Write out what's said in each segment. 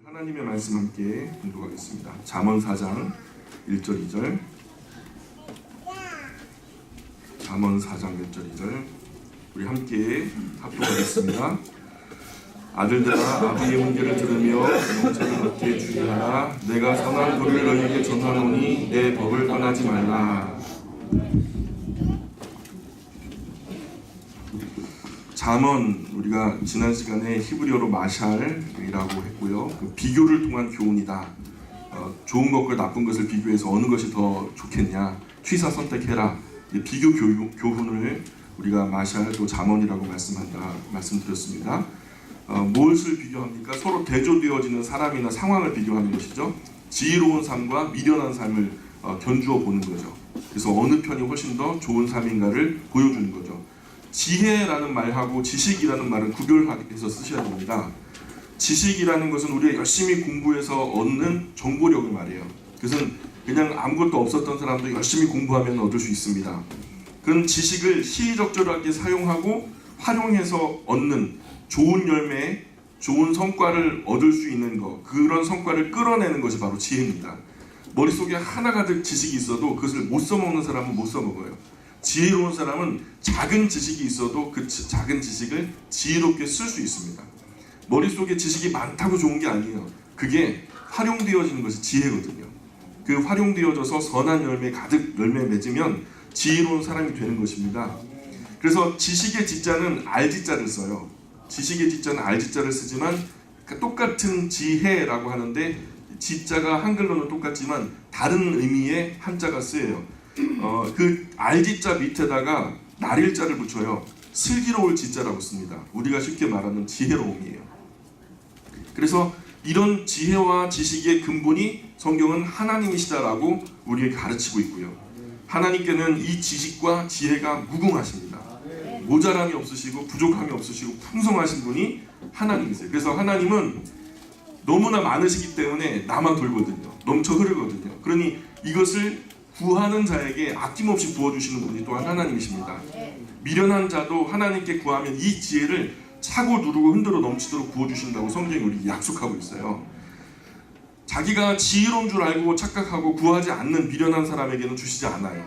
하나님의 말씀 함께 공독하겠습니다. 잠언 4장 1절 2절. 잠언 4장 1절 2절. 우리 함께 합독하겠습니다. 아들들아, 아비의 훈계를 들으며 영적을 얻게 주의하라. 내가 선한 도를 너희에게 전하노니 내 법을 떠나지 말라. 잠언, 우리가 지난 시간에 히브리어로 마샬이라고 했고요. 그 비교를 통한 교훈이다. 좋은 것과 나쁜 것을 비교해서 어느 것이 더 좋겠냐, 취사 선택해라. 비교 교훈을 우리가 마샬 또 잠언이라고 말씀드렸습니다. 무엇을 비교합니까? 서로 대조되어지는 사람이나 상황을 비교하는 것이죠. 지혜로운 삶과 미련한 삶을 견주어 보는 거죠. 그래서 어느 편이 훨씬 더 좋은 삶인가를 보여주는 거죠. 지혜라는 말하고 지식이라는 말은 구별해서 쓰셔야 됩니다. 지식이라는 것은 우리가 열심히 공부해서 얻는 정보력을 말해요. 그것은 그냥 아무것도 없었던 사람도 열심히 공부하면 얻을 수 있습니다. 그런 지식을 시의적절하게 사용하고 활용해서 얻는 좋은 열매, 좋은 성과를 얻을 수 있는 것, 그런 성과를 끌어내는 것이 바로 지혜입니다. 머릿속에 하나 가득 지식이 있어도 그것을 못 써먹는 사람은 못 써먹어요. 지혜로운 사람은 작은 지식이 있어도 그 작은 지식을 지혜롭게 쓸 수 있습니다. 머릿속에 지식이 많다고 좋은 게 아니에요. 그게 활용되어지는 것이 지혜거든요. 그 활용되어져서 선한 열매 가득 열매 맺으면 지혜로운 사람이 되는 것입니다. 그래서 지식의 지자는 알지자를 써요. 지식의 지자는 알지자를 쓰지만 똑같은 지혜라고 하는데 지자가 한글로는 똑같지만 다른 의미의 한자가 쓰여요. 그 알지자 밑에다가 날일자를 붙여요. 슬기로울 지자라고 씁니다. 우리가 쉽게 말하는 지혜로움이에요. 그래서 이런 지혜와 지식의 근본이 성경은 하나님이시다라고 우리에게 가르치고 있고요. 하나님께는 이 지식과 지혜가 무궁하십니다. 모자람이 없으시고 부족함이 없으시고 풍성하신 분이 하나님이세요. 그래서 하나님은 너무나 많으시기 때문에 나만 돌거든요. 넘쳐 흐르거든요. 그러니 이것을 구하는 자에게 아낌없이 부어주시는 분이 또한 하나님이십니다. 미련한 자도 하나님께 구하면 이 지혜를 차고 누르고 흔들어 넘치도록 부어주신다고 성경이 우리 약속하고 있어요. 자기가 지혜로운 줄 알고 착각하고 구하지 않는 미련한 사람에게는 주시지 않아요.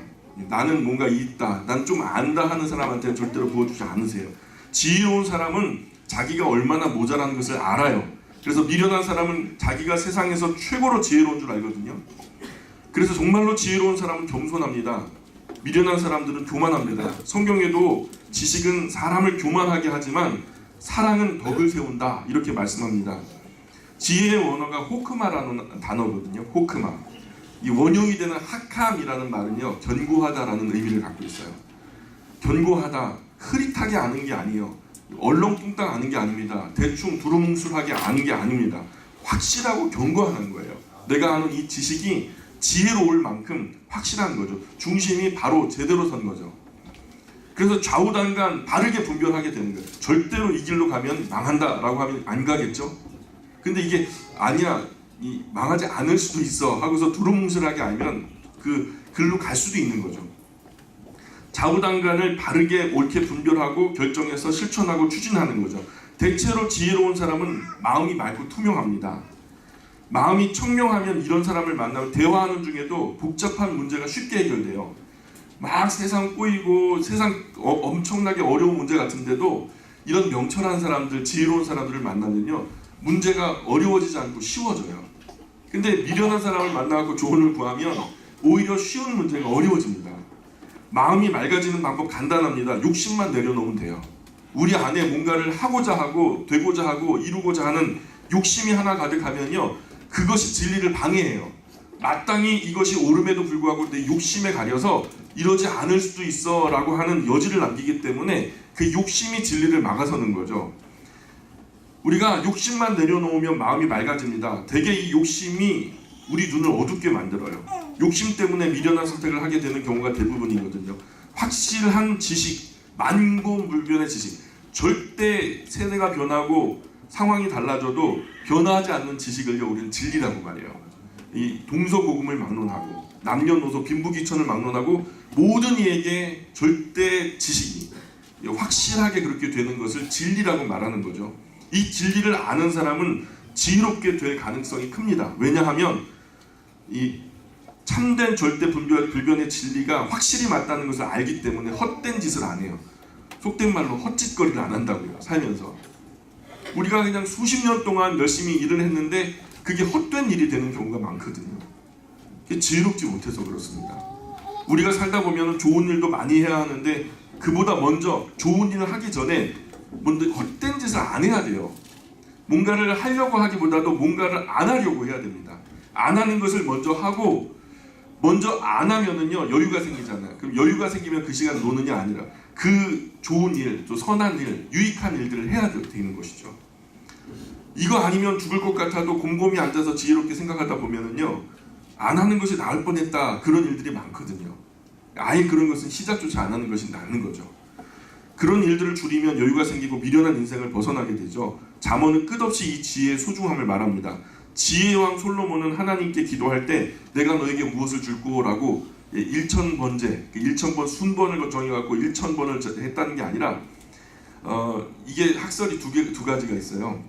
나는 뭔가 있다, 난 좀 안다 하는 사람한테는 절대로 부어주지 않으세요. 지혜로운 사람은 자기가 얼마나 모자란 것을 알아요. 그래서 미련한 사람은 자기가 세상에서 최고로 지혜로운 줄 알거든요. 그래서 정말로 지혜로운 사람은 겸손합니다. 미련한 사람들은 교만합니다. 성경에도 지식은 사람을 교만하게 하지만 사랑은 덕을 세운다, 이렇게 말씀합니다. 지혜의 원어가 호크마라는 단어거든요. 호크마. 이 원형이 되는 하캄이라는 말은요, 견고하다라는 의미를 갖고 있어요. 견고하다, 흐릿하게 아는 게 아니에요. 얼렁뚱땅 아는 게 아닙니다. 대충 두루뭉술하게 아는 게 아닙니다. 확실하고 견고한 거예요. 내가 아는 이 지식이 지혜로울 만큼 확실한 거죠. 중심이 바로 제대로 선 거죠. 그래서 좌우단간 바르게 분별하게 되는 거예요. 절대로 이 길로 가면 망한다라고 하면 안 가겠죠. 근데 이게 아니야, 망하지 않을 수도 있어 하고서 두루뭉술하게 알면 그 길로 갈 수도 있는 거죠. 좌우단간을 바르게 옳게 분별하고 결정해서 실천하고 추진하는 거죠. 대체로 지혜로운 사람은 마음이 맑고 투명합니다. 마음이 청명하면 이런 사람을 만나면 대화하는 중에도 복잡한 문제가 쉽게 해결돼요. 막 세상 꼬이고 세상 엄청나게 어려운 문제 같은데도 이런 명철한 사람들, 지혜로운 사람들을 만나면요, 문제가 어려워지지 않고 쉬워져요. 근데 미련한 사람을 만나고 조언을 구하면 오히려 쉬운 문제가 어려워집니다. 마음이 맑아지는 방법 간단합니다. 욕심만 내려놓으면 돼요. 우리 안에 뭔가를 하고자 하고 되고자 하고 이루고자 하는 욕심이 하나 가득하면요, 그것이 진리를 방해해요. 마땅히 이것이 옳음에도 불구하고 내 욕심에 가려서 이러지 않을 수도 있어 라고 하는 여지를 남기기 때문에 그 욕심이 진리를 막아서는 거죠. 우리가 욕심만 내려놓으면 마음이 맑아집니다. 대개 이 욕심이 우리 눈을 어둡게 만들어요. 욕심 때문에 미련한 선택을 하게 되는 경우가 대부분이거든요. 확실한 지식, 만고물변의 지식, 절대 세대가 변하고 상황이 달라져도 변하지 않는 지식을요, 우리는 진리라고 말해요. 이 동서고금을 막론하고 남녀노소 빈부귀천을 막론하고 모든 이에게 절대 지식이 확실하게 그렇게 되는 것을 진리라고 말하는 거죠. 이 진리를 아는 사람은 지혜롭게 될 가능성이 큽니다. 왜냐하면 이 참된 절대 불변의 진리가 확실히 맞다는 것을 알기 때문에 헛된 짓을 안 해요. 속된 말로 헛짓거리를 안 한다고요. 살면서 우리가 그냥 수십 년 동안 열심히 일을 했는데 그게 헛된 일이 되는 경우가 많거든요. 그게 지혜롭지 못해서 그렇습니다. 우리가 살다 보면 좋은 일도 많이 해야 하는데 그보다 먼저 좋은 일을 하기 전에 먼저 헛된 짓을 안 해야 돼요. 뭔가를 하려고 하기보다도 뭔가를 안 하려고 해야 됩니다. 안 하는 것을 먼저 하고 먼저 안 하면은요 여유가 생기잖아요. 그럼 여유가 생기면 그 시간 노느냐 아니라 그 좋은 일, 또 선한 일, 유익한 일들을 해야 되는 것이죠. 이거 아니면 죽을 것 같아도 곰곰이 앉아서 지혜롭게 생각하다 보면은요 안 하는 것이 나을 뻔했다 그런 일들이 많거든요. 아예 그런 것은 시작조차 안 하는 것이 낫는 거죠. 그런 일들을 줄이면 여유가 생기고 미련한 인생을 벗어나게 되죠. 잠언은 끝없이 이 지혜의 소중함을 말합니다. 지혜왕 솔로몬은 하나님께 기도할 때 내가 너에게 무엇을 줄꼬라고 1000번제, 1000번 순번을 정해갖고 1000번을 했다는 게 아니라 이게 학설이 두 가지가 있어요.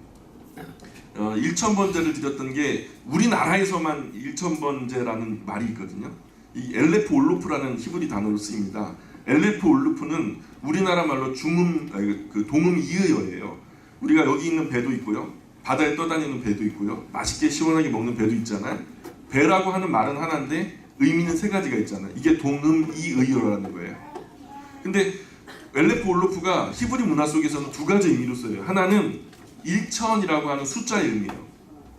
1000번제를 드렸던 게 우리나라에서만 1000번제라는 말이 있거든요. 이 엘레프 올로프라는 히브리 단어로 쓰입니다. 엘레프 올루프는 우리나라 말로 동음 이의어예요. 우리가 여기 있는 배도 있고요. 바다에 떠다니는 배도 있고요. 맛있게 시원하게 먹는 배도 있잖아요. 배라고 하는 말은 하나인데 의미는 세 가지가 있잖아요. 이게 동음 이의어라는 거예요. 근데 엘레프 올루프가 히브리 문화 속에서는 두 가지 의미로 써요. 하나는 1000이라고 하는 숫자의 의미예요.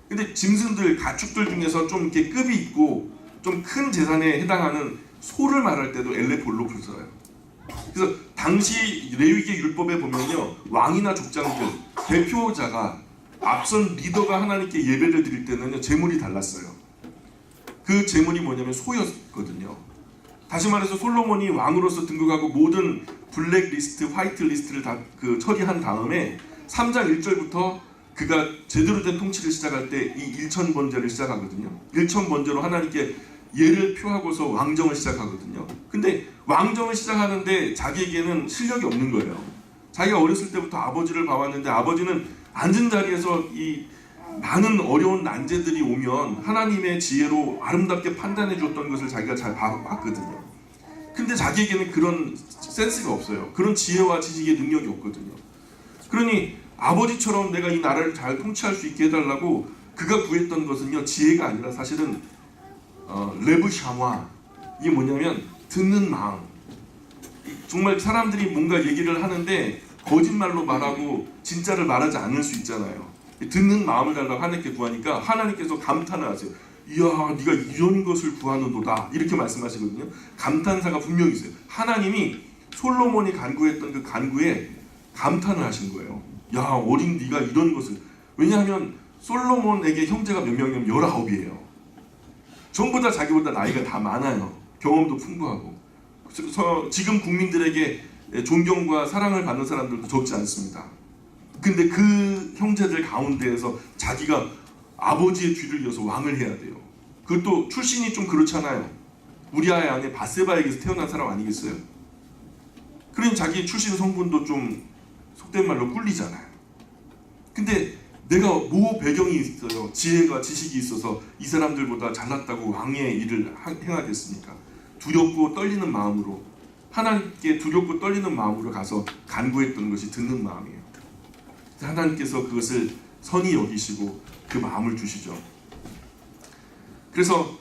근데 짐승들, 가축들 중에서 좀 이렇게 급이 있고 좀 큰 재산에 해당하는 소를 말할 때도 엘레프 올루프를 써요. 그래서 당시 레위기 율법에 보면요 왕이나 족장들 대표자가 앞선 리더가 하나님께 예배를 드릴 때는요 제물이 달랐어요. 그 제물이 뭐냐면 소였거든요. 다시 말해서 솔로몬이 왕으로서 등극하고 모든 블랙 리스트, 화이트 리스트를 다 처리한 다음에 3장 1절부터 그가 제대로 된 통치를 시작할 때 이 1000번제를 시작하거든요. 1000번제로 하나님께 예를 표하고서 왕정을 시작하거든요. 근데 왕정을 시작하는데 자기에게는 실력이 없는 거예요. 자기가 어렸을 때부터 아버지를 봐왔는데 아버지는 앉은 자리에서 이 많은 어려운 난제들이 오면 하나님의 지혜로 아름답게 판단해 줬던 것을 자기가 잘 봤거든요. 근데 자기에게는 그런 센스가 없어요. 그런 지혜와 지식의 능력이 없거든요. 그러니 아버지처럼 내가 이 나라를 잘 통치할 수 있게 해달라고 그가 구했던 것은요 지혜가 아니라 사실은 레브샤와 이게 뭐냐면 듣는 마음. 정말 사람들이 뭔가 얘기를 하는데 거짓말로 말하고 진짜를 말하지 않을 수 있잖아요. 듣는 마음을 달라고 하나님께 구하니까 하나님께서 감탄을 하세요. 이야 네가 이런 것을 구하는도다 이렇게 말씀하시거든요. 감탄사가 분명히 있어요. 하나님이 솔로몬이 간구했던 그 간구에 감탄을 하신 거예요. 야 어린 네가 이런 것을. 왜냐하면 솔로몬에게 형제가 몇 명이냐면 19이에요. 전부 다 자기보다 나이가 다 많아요. 경험도 풍부하고. 그래서 지금 국민들에게 존경과 사랑을 받는 사람들도 적지 않습니다. 근데 그 형제들 가운데에서 자기가 아버지의 뒤를 이어서 왕을 해야 돼요. 그것도 출신이 좀 그렇잖아요. 우리아의 아내 바세바에게서 태어난 사람 아니겠어요? 그러니 자기 출신 성분도 좀 속된 말로 꿀리잖아요. 근데 내가 뭐 배경이 있어요? 지혜가 지식이 있어서 이 사람들보다 잘났다고 왕의 일을 행하겠습니까? 두렵고 떨리는 마음으로 하나님께 두렵고 떨리는 마음으로 가서 간구했던 것이 듣는 마음이에요. 하나님께서 그것을 선히 여기시고 그 마음을 주시죠. 그래서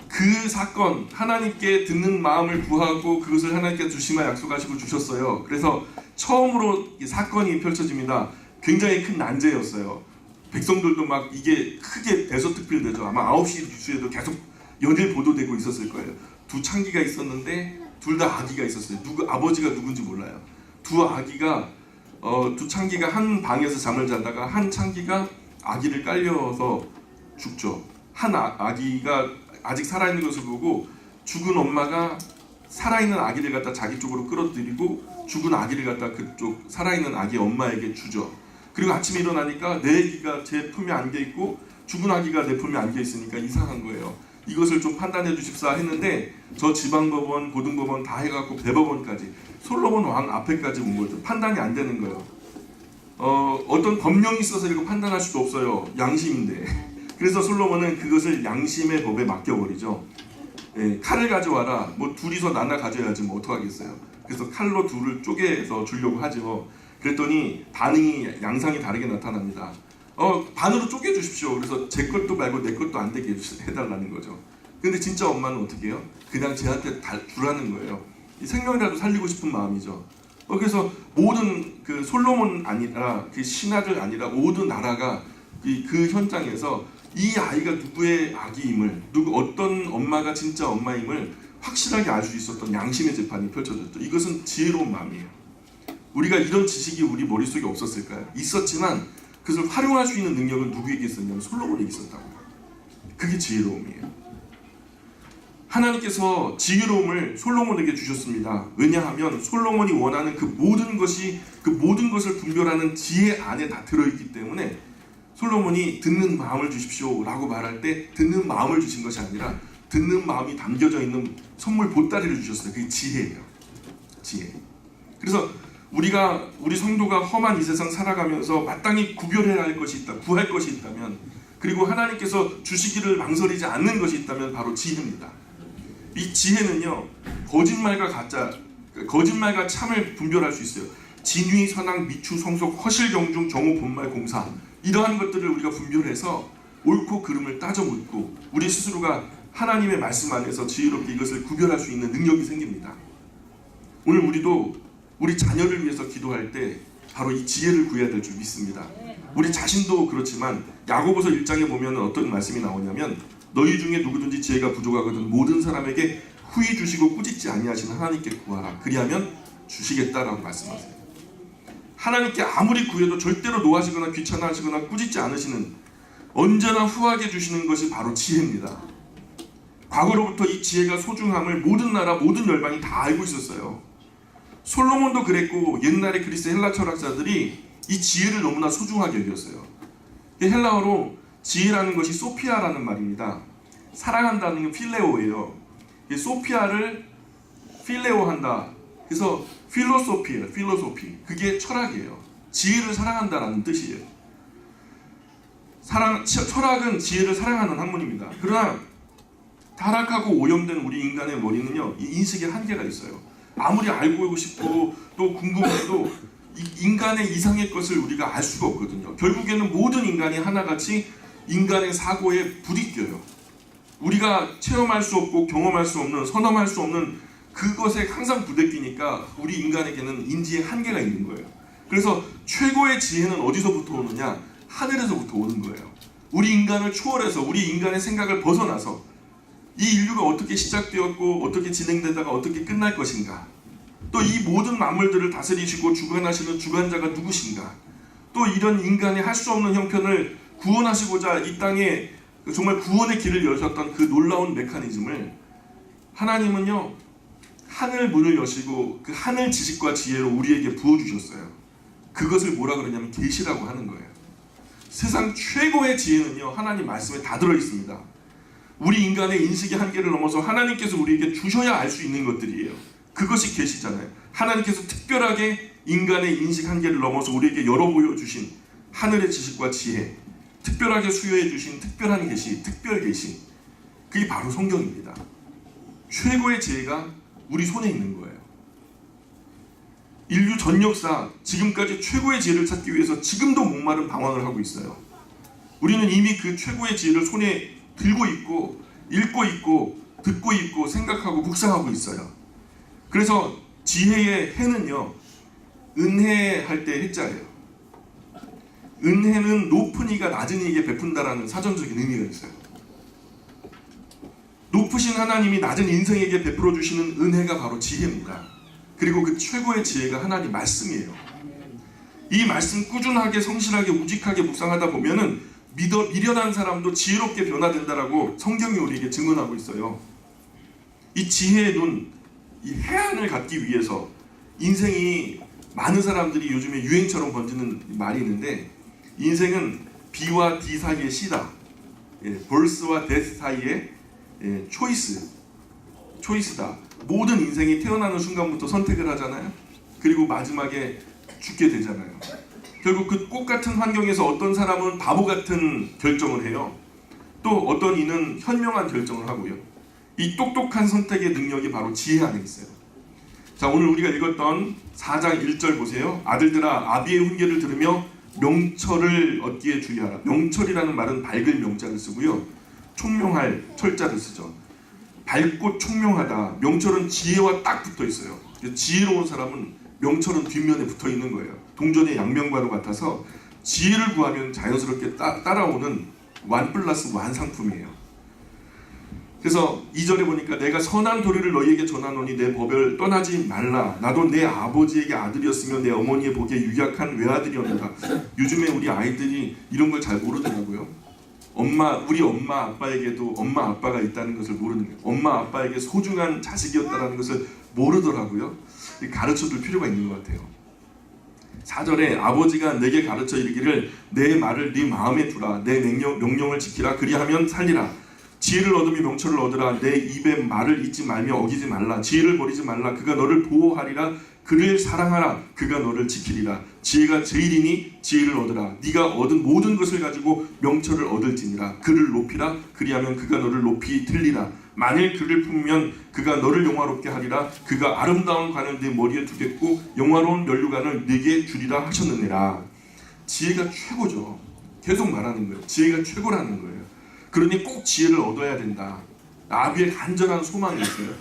그 사건 하나님께 듣는 마음을 구하고 그것을 하나님께 주시마 약속하시고 주셨어요. 그래서 처음으로 이 사건이 펼쳐집니다. 굉장히 큰 난제였어요. 백성들도 막 이게 크게 대서특필되죠. 아마 9시 뉴스에도 계속 연일 보도되고 있었을 거예요. 두 창기가 있었는데 둘 다 아기가 있었어요. 아버지가 누군지 몰라요. 두 아기가 두 창기가 한 방에서 잠을 자다가 한 창기가 아기를 깔려서 죽죠. 한 아기가 아직 살아있는 것을 보고 죽은 엄마가 살아있는 아기를 갖다 자기 쪽으로 끌어들이고 죽은 아기를 갖다 그쪽 살아있는 아기 엄마에게 주죠. 그리고 아침에 일어나니까 내 아기가 제 품에 안겨있고 죽은 아기가 내 품에 안겨있으니까 이상한 거예요. 이것을 좀 판단해 주십사 했는데 저 지방법원, 고등법원 다 해갖고 대법원까지 솔로몬 왕 앞에까지 온 거죠. 판단이 안 되는 거예요. 어떤 법령이 있어서 이거 판단할 수도 없어요. 양심인데. 그래서 솔로몬은 그것을 양심의 법에 맡겨버리죠. 예, 칼을 가져와라. 뭐 둘이서 나눠 가져야지 뭐 어떡하겠어요. 그래서 칼로 둘을 쪼개서 주려고 하죠. 그랬더니 반응이 양상이 다르게 나타납니다. 반으로 쪼개 주십시오. 그래서 제 것도 말고 내 것도 안 되게 해달라는 거죠. 근데 진짜 엄마는 어떻게 해요? 그냥 쟤한테 주라는 거예요. 이 생명이라도 살리고 싶은 마음이죠. 그래서 모든 그 솔로몬 아니라 그 신하들 아니라 모든 나라가 그 현장에서 이 아이가 누구의 아기임을, 어떤 엄마가 진짜 엄마임을 확실하게 알 수 있었던 양심의 재판이 펼쳐졌죠. 이것은 지혜로운 마음이에요. 우리가 이런 지식이 우리 머릿속에 없었을까요? 있었지만 그것을 활용할 수 있는 능력은 누구에게 있었냐면 솔로몬에게 있었다고요. 그게 지혜로움이에요. 하나님께서 지혜로움을 솔로몬에게 주셨습니다. 왜냐하면 솔로몬이 원하는 그 모든 것을 분별하는 지혜 안에 다 들어있기 때문에 솔로몬이 듣는 마음을 주십시오 라고 말할 때 듣는 마음을 주신 것이 아니라 듣는 마음이 담겨져 있는 선물 보따리를 주셨어요. 그게 지혜예요. 지혜. 그래서 우리 성도가 험한 이 세상 살아가면서 마땅히 구별해야 할 것이 있다, 구할 것이 있다면, 그리고 하나님께서 주시기를 망설이지 않는 것이 있다면 바로 지혜입니다. 이 지혜는요, 거짓말과 참을 분별할 수 있어요. 진위, 선악, 미추, 성속, 허실, 경중, 정오, 본말, 공사, 이러한 것들을 우리가 분별해서 옳고 그름을 따져 묻고 우리 스스로가 하나님의 말씀 안에서 지혜롭게 이것을 구별할 수 있는 능력이 생깁니다. 오늘 우리도 우리 자녀를 위해서 기도할 때 바로 이 지혜를 구해야 될 줄 믿습니다. 우리 자신도 그렇지만 야고보서 1장에 보면 어떤 말씀이 나오냐면 너희 중에 누구든지 지혜가 부족하거든 모든 사람에게 후히 주시고 꾸짖지 아니하시는 하나님께 구하라. 그리하면 주시겠다라고 말씀하세요. 하나님께 아무리 구해도 절대로 노하시거나 귀찮아하시거나 꾸짖지 않으시는, 언제나 후하게 주시는 것이 바로 지혜입니다. 과거로부터 이 지혜가 소중함을 모든 나라 모든 열방이 다 알고 있었어요. 솔로몬도 그랬고 옛날에 그리스 헬라 철학자들이 이 지혜를 너무나 소중하게 여겼어요. 헬라어로 지혜라는 것이 소피아라는 말입니다. 사랑한다는 건 필레오예요. 소피아를 필레오한다. 그래서 필로소피예요. 필로소피. 그게 철학이에요. 지혜를 사랑한다라는 뜻이에요. 철학은 지혜를 사랑하는 학문입니다. 그러나 타락하고 오염된 우리 인간의 머리는요, 이 인식에 한계가 있어요. 아무리 알고 싶고 또 궁금해도 인간의 이상의 것을 우리가 알 수가 없거든요. 결국에는 모든 인간이 하나같이 인간의 사고에 부딪혀요. 우리가 체험할 수 없고 경험할 수 없는, 선험할 수 없는 그것에 항상 부대끼니까 우리 인간에게는 인지의 한계가 있는 거예요. 그래서 최고의 지혜는 어디서부터 오느냐? 하늘에서부터 오는 거예요. 우리 인간을 초월해서 우리 인간의 생각을 벗어나서 이 인류가 어떻게 시작되었고 어떻게 진행되다가 어떻게 끝날 것인가, 또 이 모든 만물들을 다스리시고 주관하시는 주관자가 누구신가, 또 이런 인간이 할 수 없는 형편을 구원하시고자 이 땅에 정말 구원의 길을 여셨던 그 놀라운 메커니즘을 하나님은요, 하늘 문을 여시고 그 하늘 지식과 지혜로 우리에게 부어주셨어요. 그것을 뭐라 그러냐면 계시라고 하는 거예요. 세상 최고의 지혜는요, 하나님 말씀에 다 들어있습니다. 우리 인간의 인식의 한계를 넘어서 하나님께서 우리에게 주셔야 알 수 있는 것들이에요. 그것이 계시잖아요. 하나님께서 특별하게 인간의 인식 한계를 넘어서 우리에게 열어 보여주신 하늘의 지식과 지혜, 특별하게 수여해 주신 특별한 계시, 특별 계시, 그게 바로 성경입니다. 최고의 지혜가 우리 손에 있는 거예요. 인류 전 역사 지금까지 최고의 지혜를 찾기 위해서 지금도 목마른 방황을 하고 있어요. 우리는 이미 그 최고의 지혜를 손에 들고 있고 읽고 있고 듣고 있고 생각하고 묵상하고 있어요. 그래서 지혜의 해는요, 은혜할 때 해자예요. 은혜는 높은 이가 낮은 이에게 베푼다라는 사전적인 의미가 있어요. 높으신 하나님이 낮은 인생에게 베풀어 주시는 은혜가 바로 지혜입니다. 그리고 그 최고의 지혜가 하나님 말씀이에요. 이 말씀 꾸준하게 성실하게 우직하게 묵상하다 보면은 미련한 사람도 지혜롭게 변화된다라고 성경이 우리에게 증언하고 있어요. 이 지혜의 눈, 이 해안을 갖기 위해서 인생이, 많은 사람들이 요즘에 유행처럼 번지는 말이 있는데, 인생은 B와 D 사이의 C다. birth와 death 사이의 초이스다. 모든 인생이 태어나는 순간부터 선택을 하잖아요. 그리고 마지막에 죽게 되잖아요. 결국 그 꽃 같은 환경에서 어떤 사람은 바보 같은 결정을 해요. 또 어떤 이는 현명한 결정을 하고요. 이 똑똑한 선택의 능력이 바로 지혜 안에 있어요. 자, 오늘 우리가 읽었던 4장 1절 보세요. 아들들아, 아비의 훈계를 들으며 명철을 얻기에 주의하라. 명철이라는 말은 밝을 명자를 쓰고요, 총명할 철자를 쓰죠. 밝고 총명하다. 명철은 지혜와 딱 붙어 있어요. 지혜로운 사람은 명철은 뒷면에 붙어 있는 거예요. 동전의 양면과도 같아서 지혜를 구하면 자연스럽게 따라오는 1+1 상품이에요. 그래서 2절에 보니까 내가 선한 도리를 너희에게 전하노니 내 법을 떠나지 말라. 나도 내 아버지에게 아들이었으며 내 어머니의 복에 유약한 외아들이었노라. 요즘에 우리 아이들이 이런 걸 잘 모르더라고요. 우리 엄마 아빠에게도 엄마 아빠가 있다는 것을 모르는 거예요. 엄마 아빠에게 소중한 자식이었다는 것을 모르더라고요. 가르쳐줄 필요가 있는 것 같아요. 4절에 아버지가 내게 가르쳐 이르기를 내 말을 네 마음에 두라. 내 명령을 지키라. 그리하면 살리라. 지혜를 얻으며 명철을 얻으라. 내 입의 말을 잊지 말며 어기지 말라. 지혜를 버리지 말라. 그가 너를 보호하리라. 그를 사랑하라. 그가 너를 지키리라. 지혜가 제일이니 지혜를 얻으라. 네가 얻은 모든 것을 가지고 명철을 얻을지니라. 그를 높이라. 그리하면 그가 너를 높이 들리라. 만일 그를 품으면 그가 너를 영화롭게 하리라. 그가 아름다운 관을 네 머리에 두겠고 영화로운 면류관을 네게 주리라 하셨느니라. 지혜가 최고죠. 계속 말하는 거예요. 지혜가 최고라는 거예요. 그러니 꼭 지혜를 얻어야 된다. 아비의 간절한 소망이 있어요.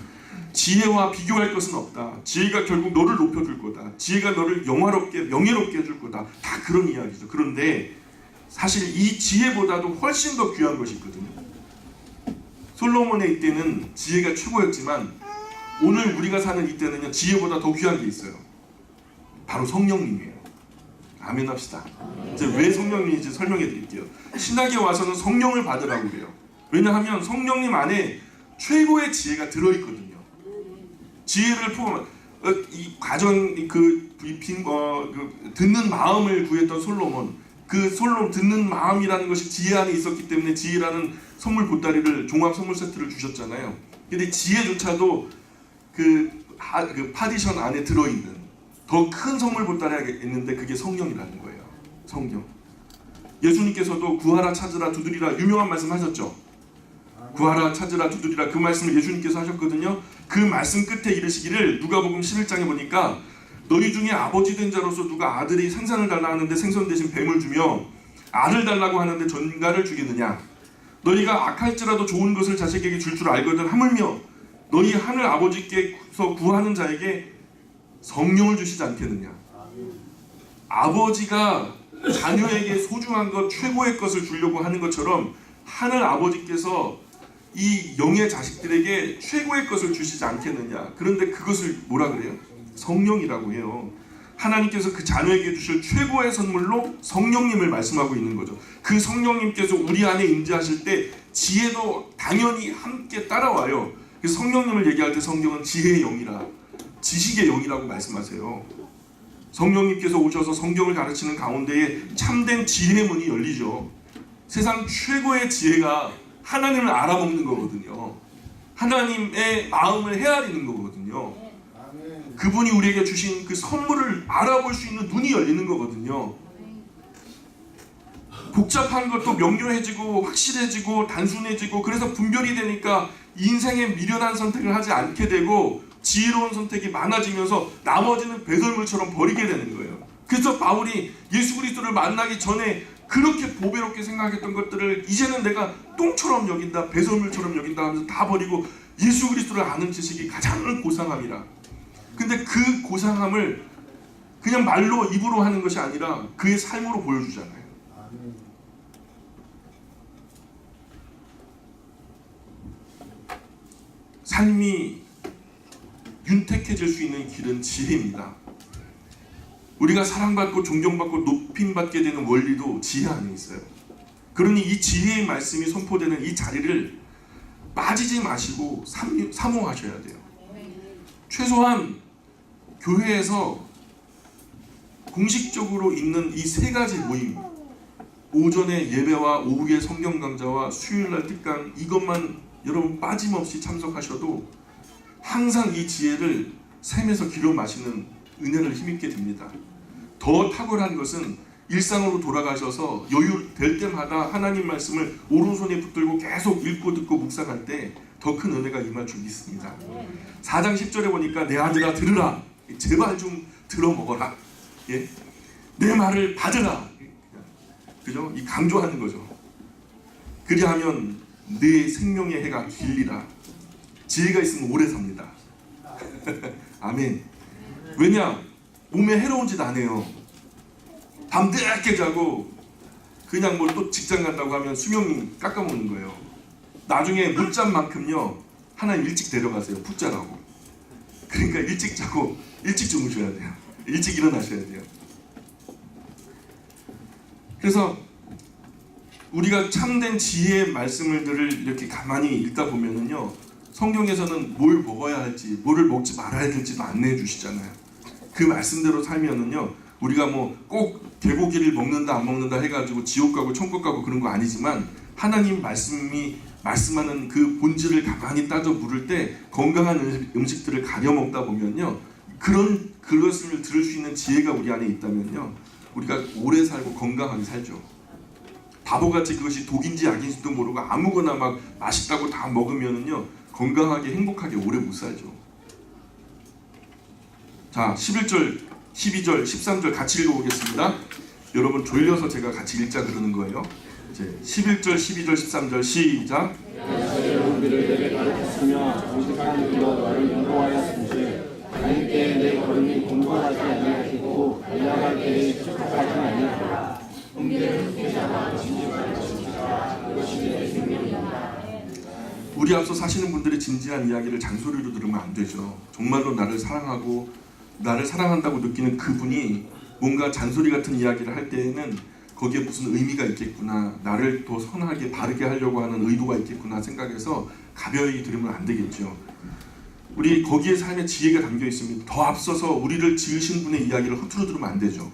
지혜와 비교할 것은 없다. 지혜가 결국 너를 높여줄 거다. 지혜가 너를 영화롭게 명예롭게 해줄 거다. 다 그런 이야기죠. 그런데 사실 이 지혜보다도 훨씬 더 귀한 것이 있거든요. 솔로몬의 이때는 지혜가 최고였지만 오늘 우리가 사는 이때는요, 지혜보다 더 귀한 게 있어요. 바로 성령님이에요. 아멘 합시다. 이제 왜 성령님인지 설명해 드릴게요. 신학에 와서는 성령을 받으라고 그래요. 왜냐하면 성령님 안에 최고의 지혜가 들어있거든요. 지혜를 품어 이 가정 듣는 마음을 구했던 솔로몬, 그 솔로몬 듣는 마음이라는 것이 지혜 안에 있었기 때문에 지혜라는 선물 보따리를, 종합 선물 세트를 주셨잖아요. 근데 지혜조차도 그 파디션 안에 들어있는 더 큰 선물 보따리가 있는데 그게 성령이라는 거예요. 성령. 예수님께서도 구하라 찾으라 두드리라 유명한 말씀 하셨죠. 구하라 찾으라 두드리라, 그 말씀을 예수님께서 하셨거든요. 그 말씀 끝에 이르시기를 누가복음 11장에 보니까 너희 중에 아버지 된 자로서 누가 아들이 생선을 달라 하는데 생선 대신 뱀을 주며 알을 달라고 하는데 전갈을 주겠느냐. 너희가 악할지라도 좋은 것을 자식에게 줄 줄 알거든 하물며 너희 하늘 아버지께서 구하는 자에게 성령을 주시지 않겠느냐. 아버지가 자녀에게 소중한 것, 최고의 것을 주려고 하는 것처럼 하늘 아버지께서 이 영의 자식들에게 최고의 것을 주시지 않겠느냐. 그런데 그것을 뭐라 그래요? 성령이라고 해요. 하나님께서 그 자녀에게 주실 최고의 선물로 성령님을 말씀하고 있는 거죠. 그 성령님께서 우리 안에 임재하실 때 지혜도 당연히 함께 따라와요. 성령님을 얘기할 때 성경은 지혜의 영이라, 지식의 영이라고 말씀하세요. 성령님께서 오셔서 성경을 가르치는 가운데에 참된 지혜의 문이 열리죠. 세상 최고의 지혜가 하나님을 알아먹는 거거든요. 하나님의 마음을 헤아리는 거거든요. 그분이 우리에게 주신 그 선물을 알아볼 수 있는 눈이 열리는 거거든요. 복잡한 것도 명료해지고 확실해지고 단순해지고, 그래서 분별이 되니까 인생에 미련한 선택을 하지 않게 되고 지혜로운 선택이 많아지면서 나머지는 배설물처럼 버리게 되는 거예요. 그래서 바울이 예수 그리스도를 만나기 전에 그렇게 보배롭게 생각했던 것들을 이제는 내가 똥처럼 여긴다, 배설물처럼 여긴다 하면서 다 버리고 예수 그리스도를 아는 지식이 가장 고상함이라. 근데 그 고상함을 그냥 말로 입으로 하는 것이 아니라 그의 삶으로 보여주잖아요. 삶이 윤택해질 수 있는 길은 지혜입니다. 우리가 사랑받고 존경받고 높임받게 되는 원리도 지혜 안에 있어요. 그러니 이 지혜의 말씀이 선포되는 이 자리를 빠지지 마시고 사모하셔야 돼요. 최소한 교회에서 공식적으로 있는 이 세 가지 모임, 오전에 예배와 오후에 성경 강좌와 수요일날 특강, 이것만 여러분 빠짐없이 참석하셔도 항상 이 지혜를 샘에서 길어 마시는 은혜를 힘입게 됩니다. 더 탁월한 것은 일상으로 돌아가셔서 여유 될 때마다 하나님 말씀을 오른손에 붙들고 계속 읽고 듣고 묵상할 때 더 큰 은혜가 임할 줄 믿습니다. 4장 10절에 보니까 내 아들아 들으라, 제발 좀 들어 먹어라, 예? 내 말을 받으라, 그죠? 이 강조하는 거죠. 그리하면 네 생명의 해가 길리라. 지혜가 있으면 오래 삽니다. 아멘. 왜냐? 몸에 해로운 짓 안 해요. 밤늦게 자고 그냥 뭐 또 직장 간다고 하면 수명이 깎아먹는 거예요. 나중에 못 잔 만큼요 하나님 일찍 데려가세요. 푹 자라고. 그러니까 일찍 자고 일찍 주무셔야 돼요. 일찍 일어나셔야 돼요. 그래서 우리가 참된 지혜의 말씀들을 이렇게 가만히 읽다 보면은요, 성경에서는 뭘 먹어야 할지, 뭐를 먹지 말아야 될지도 안내해 주시잖아요. 그 말씀대로 살면은요, 우리가 뭐 꼭 개고기를 먹는다 안 먹는다 해가지고 지옥 가고 천국 가고 그런 거 아니지만, 하나님 말씀이 말씀하는 그 본질을 가만히 따져 물을 때 건강한 음식들을 가려 먹다 보면요, 그것을 들을 수 있는 지혜가 우리 안에 있다면요, 우리가 오래 살고 건강하게 살죠. 바보같이 그것이 독인지 약인지도 모르고 아무거나 막 맛있다고 다 먹으면은요, 건강하게 행복하게 오래 못 살죠. 자, 11절, 12절, 13절 같이 읽어보겠습니다. 여러분 졸려서 제가 같이 읽자 그러는 거예요. 이제 11절, 12절, 13절 시작. 여러분들을 내게 가르쳤으며 정직한 길로 너를 인도하였음을 다닐 때에 내 걸음이 공고하지 아니하시고 달려갈 때에 축복하지 아니하리라. 훈계를 듣지 않아 진실을 지키라. 그것이 내 생명이다. 우리 앞서 사시는 분들의 진지한 이야기를 잔소리로 들으면 안 되죠. 정말로 나를 사랑하고 나를 사랑한다고 느끼는 그분이 뭔가 잔소리 같은 이야기를 할 때에는 거기에 무슨 의미가 있겠구나, 나를 더 선하게 바르게 하려고 하는 의도가 있겠구나 생각해서 가벼이 들으면 안 되겠죠. 우리 거기에 삶의 지혜가 담겨 있습니다. 더 앞서서 우리를 지으신 분의 이야기를 허투루 들으면 안 되죠.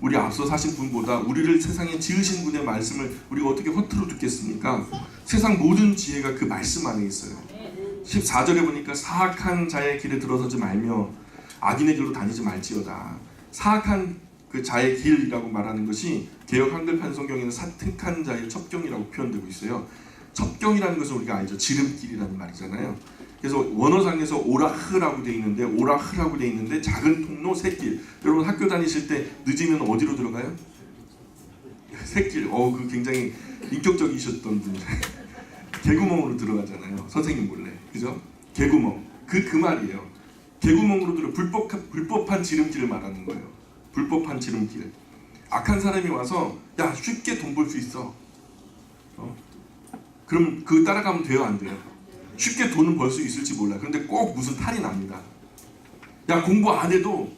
우리 앞서 사신 분보다 우리를 세상에 지으신 분의 말씀을 우리가 어떻게 허투루 듣겠습니까? 세상 모든 지혜가 그 말씀 안에 있어요. 14절에 보니까 사악한 자의 길에 들어서지 말며 악인의 길로 다니지 말지어다. 사악한 그 자의 길이라고 말하는 것이 개역 한글판 성경에는 사특한 자의 첩경이라고 표현되고 있어요. 첩경이라는 것은 우리가 알죠. 지름길이라는 말이잖아요. 그래서 원어상에서 오라흐라고 돼 있는데, 오라흐라고 돼 있는데 작은 통로 새길. 여러분 학교 다니실 때 늦으면 어디로 들어가요? 새길. 그 굉장히 인격적이셨던 분이죠. 개구멍으로 들어가잖아요. 선생님 몰래. 그죠? 개구멍. 그 말이에요. 개구멍으로 들어 불법한 지름길을 말하는 거예요. 불법한 지름길. 악한 사람이 와서 야 쉽게 돈 벌 수 있어. 그럼 그거 따라가면 돼요 안 돼요? 쉽게 돈은 벌 수 있을지 몰라. 그런데 꼭 무슨 탈이 납니다. 야 공부 안 해도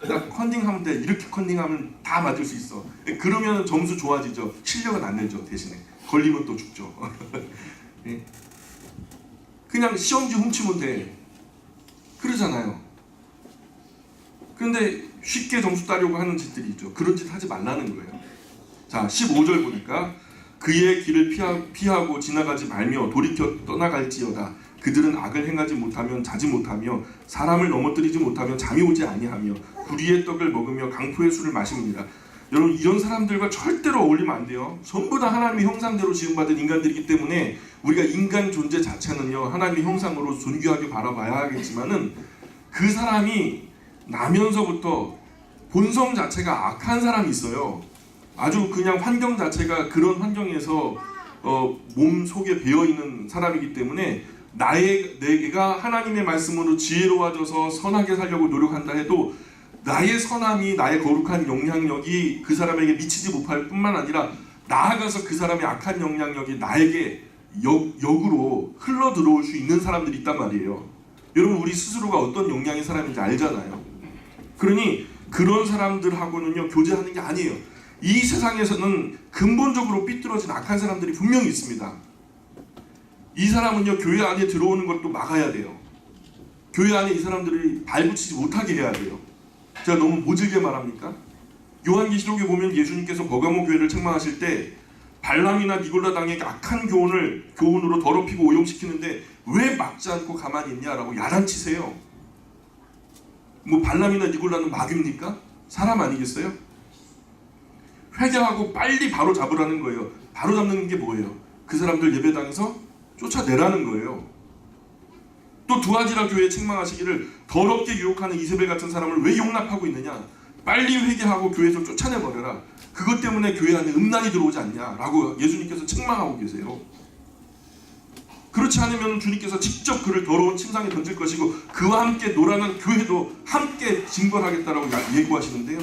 나 컨닝하면 돼. 이렇게 컨닝하면 다 맞을 수 있어. 그러면 점수 좋아지죠. 실력은 안 내죠. 대신에 걸리면 또 죽죠. 그냥 시험지 훔치면 돼. 그러잖아요. 그런데 쉽게 점수 따려고 하는 짓들이 있죠. 그런 짓 하지 말라는 거예요. 자, 15절 보니까 그의 길을 피하고 지나가지 말며 돌이켜 떠나갈지어다. 그들은 악을 행하지 못하면 자지 못하며 사람을 넘어뜨리지 못하면 잠이 오지 아니하며 불의의 떡을 먹으며 강포의 술을 마십니다. 여러분 이런 사람들과 절대로 어울리면 안 돼요. 전부 다 하나님의 형상대로 지음받은 인간들이기 때문에 우리가 인간 존재 자체는요, 하나님의 형상으로 존귀하게 바라봐야 하겠지만은 그 사람이 나면서부터 본성 자체가 악한 사람이 있어요. 아주 그냥 환경 자체가 그런 환경에서 몸 속에 배어있는 사람이기 때문에 내가 하나님의 말씀으로 지혜로워져서 선하게 살려고 노력한다 해도 나의 선함이, 나의 거룩한 영향력이 그 사람에게 미치지 못할 뿐만 아니라 나아가서 그 사람의 악한 영향력이 나에게 역으로 흘러 들어올 수 있는 사람들이 있단 말이에요. 여러분 우리 스스로가 어떤 영향의 사람인지 알잖아요. 그러니 그런 사람들하고는요 교제하는 게 아니에요. 이 세상에서는 근본적으로 삐뚤어진 악한 사람들이 분명히 있습니다. 이 사람은요 교회 안에 들어오는 것도 막아야 돼요. 교회 안에 이 사람들이 발붙이지 못하게 해야 돼요. 제가 너무 모질게 말합니까? 요한계시록에 보면 예수님께서 버가모 교회를 책망하실 때 발람이나 니골라 당의 악한 교훈으로 더럽히고 오염시키는데 왜 막지 않고 가만히 있냐라고 야단치세요. 뭐 발람이나 니골라는 마귀입니까? 사람 아니겠어요? 회개하고 빨리 바로 잡으라는 거예요. 바로 잡는 게 뭐예요? 그 사람들 예배당에서 쫓아내라는 거예요. 또 두아지라 교회에 책망하시기를 더럽게 유혹하는 이세벨 같은 사람을 왜 용납하고 있느냐? 빨리 회개하고 교회에서 쫓아내버려라. 그것 때문에 교회 안에 음란이 들어오지 않냐라고 예수님께서 책망하고 계세요. 그렇지 않으면 주님께서 직접 그를 더러운 침상에 던질 것이고 그와 함께 놀아난 교회도 함께 징벌하겠다라고 예고하시는데요.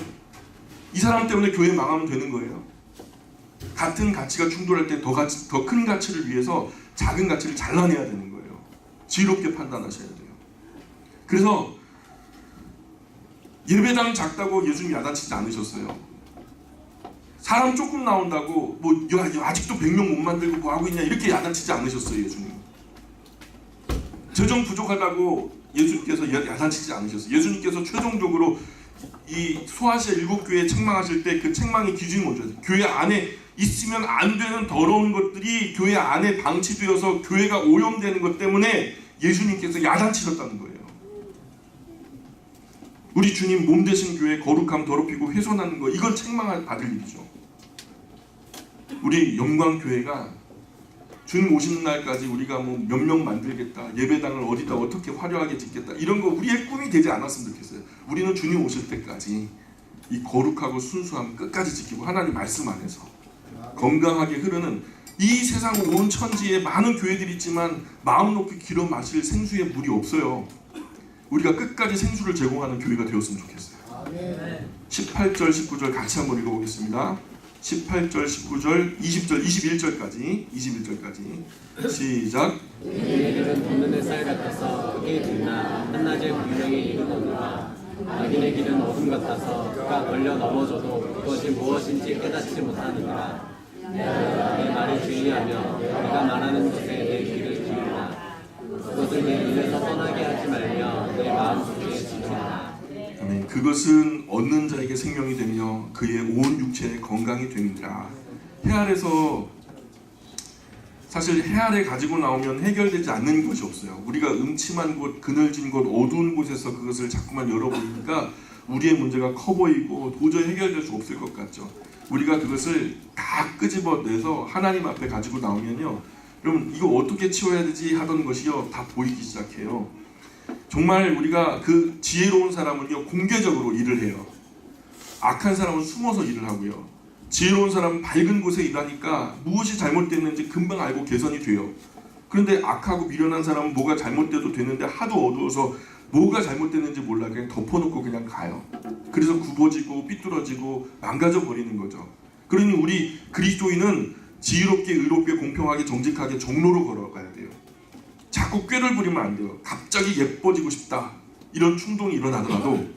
이 사람 때문에 교회 망하면 되는 거예요. 같은 가치가 충돌할 때 더 큰 가치를 위해서 작은 가치를 잘라내야 되는 거예요. 지혜롭게 판단하셔야 돼요. 그래서 예배당 작다고 예수님 야단치지 않으셨어요. 사람 조금 나온다고 뭐 아직도 100명 못 만들고 뭐 하고 있냐 이렇게 야단치지 않으셨어요. 예수님 재정 부족하다고 예수님께서 야단치지 않으셨어요. 예수님께서 최종적으로 이 소아시아 7교회에 책망하실 때 그 책망의 기준이 뭐죠? 교회 안에 있으면 안 되는 더러운 것들이 교회 안에 방치되어서 교회가 오염되는 것 때문에 예수님께서 야단치셨다는 거예요. 우리 주님 몸 되신 교회 거룩함 더럽히고 훼손하는 거, 이건 책망받을 일이죠. 우리 영광교회가 주님 오시는 날까지 우리가 뭐 몇 명 만들겠다, 예배당을 어디다 어떻게 화려하게 짓겠다, 이런 거 우리의 꿈이 되지 않았으면 좋겠어요. 우리는 주님 오실 때까지 이 거룩하고 순수함 끝까지 지키고 하나님 말씀 안에서 건강하게 흐르는, 이 세상 온 천지에 많은 교회들이 있지만 마음 높이 길어 마실 생수의 물이 없어요. 우리가 끝까지 생수를 제공하는 교회가 되었으면 좋겠어요. 18절 19절 같이 한번 읽어보겠습니다. 18절 19절 20절 21절까지 시작. 우리의 길은 돋는 햇살 같아서 크게 빛나 한낮에 분명히 이르노니와 악인의 길은 어둠 같아서 그가 걸려 넘어져도 그것이 무엇인지 깨닫지 못하느니라. 내 말을 주의하며 내가 말하는 곳에 내 귀를 기울이라. 그것을 내 입에서 떠나게 하지 말며 내 마음속에 지키라. 아멘. 그것은 얻는 자에게 생명이 되며 그의 온 육체에 건강이 됨이니라. 해 아래서, 사실 해 아래 가지고 나오면 해결되지 않는 것이 없어요. 우리가 음침한 곳, 그늘진 곳, 어두운 곳에서 그것을 자꾸만 열어보니까 우리의 문제가 커 보이고 도저히 해결될 수 없을 것 같죠. 우리가 그것을 다 끄집어내서 하나님 앞에 가지고 나오면요, 여러분 이거 어떻게 치워야 되지 하던 것이요 다 보이기 시작해요. 정말 우리가 그 지혜로운 사람은요 공개적으로 일을 해요. 악한 사람은 숨어서 일을 하고요. 지혜로운 사람은 밝은 곳에 일하니까 무엇이 잘못됐는지 금방 알고 개선이 돼요. 그런데 악하고 미련한 사람은 뭐가 잘못돼도 되는데 하도 어두워서 뭐가 잘못됐는지 몰라 그냥 덮어놓고 그냥 가요. 그래서 굽어지고 삐뚤어지고 망가져 버리는 거죠. 그러니 우리 그리스도인은 지혜롭게 의롭게 공평하게 정직하게 정로로 걸어가야 돼요. 자꾸 꾀를 부리면 안 돼요. 갑자기 예뻐지고 싶다 이런 충동이 일어나더라도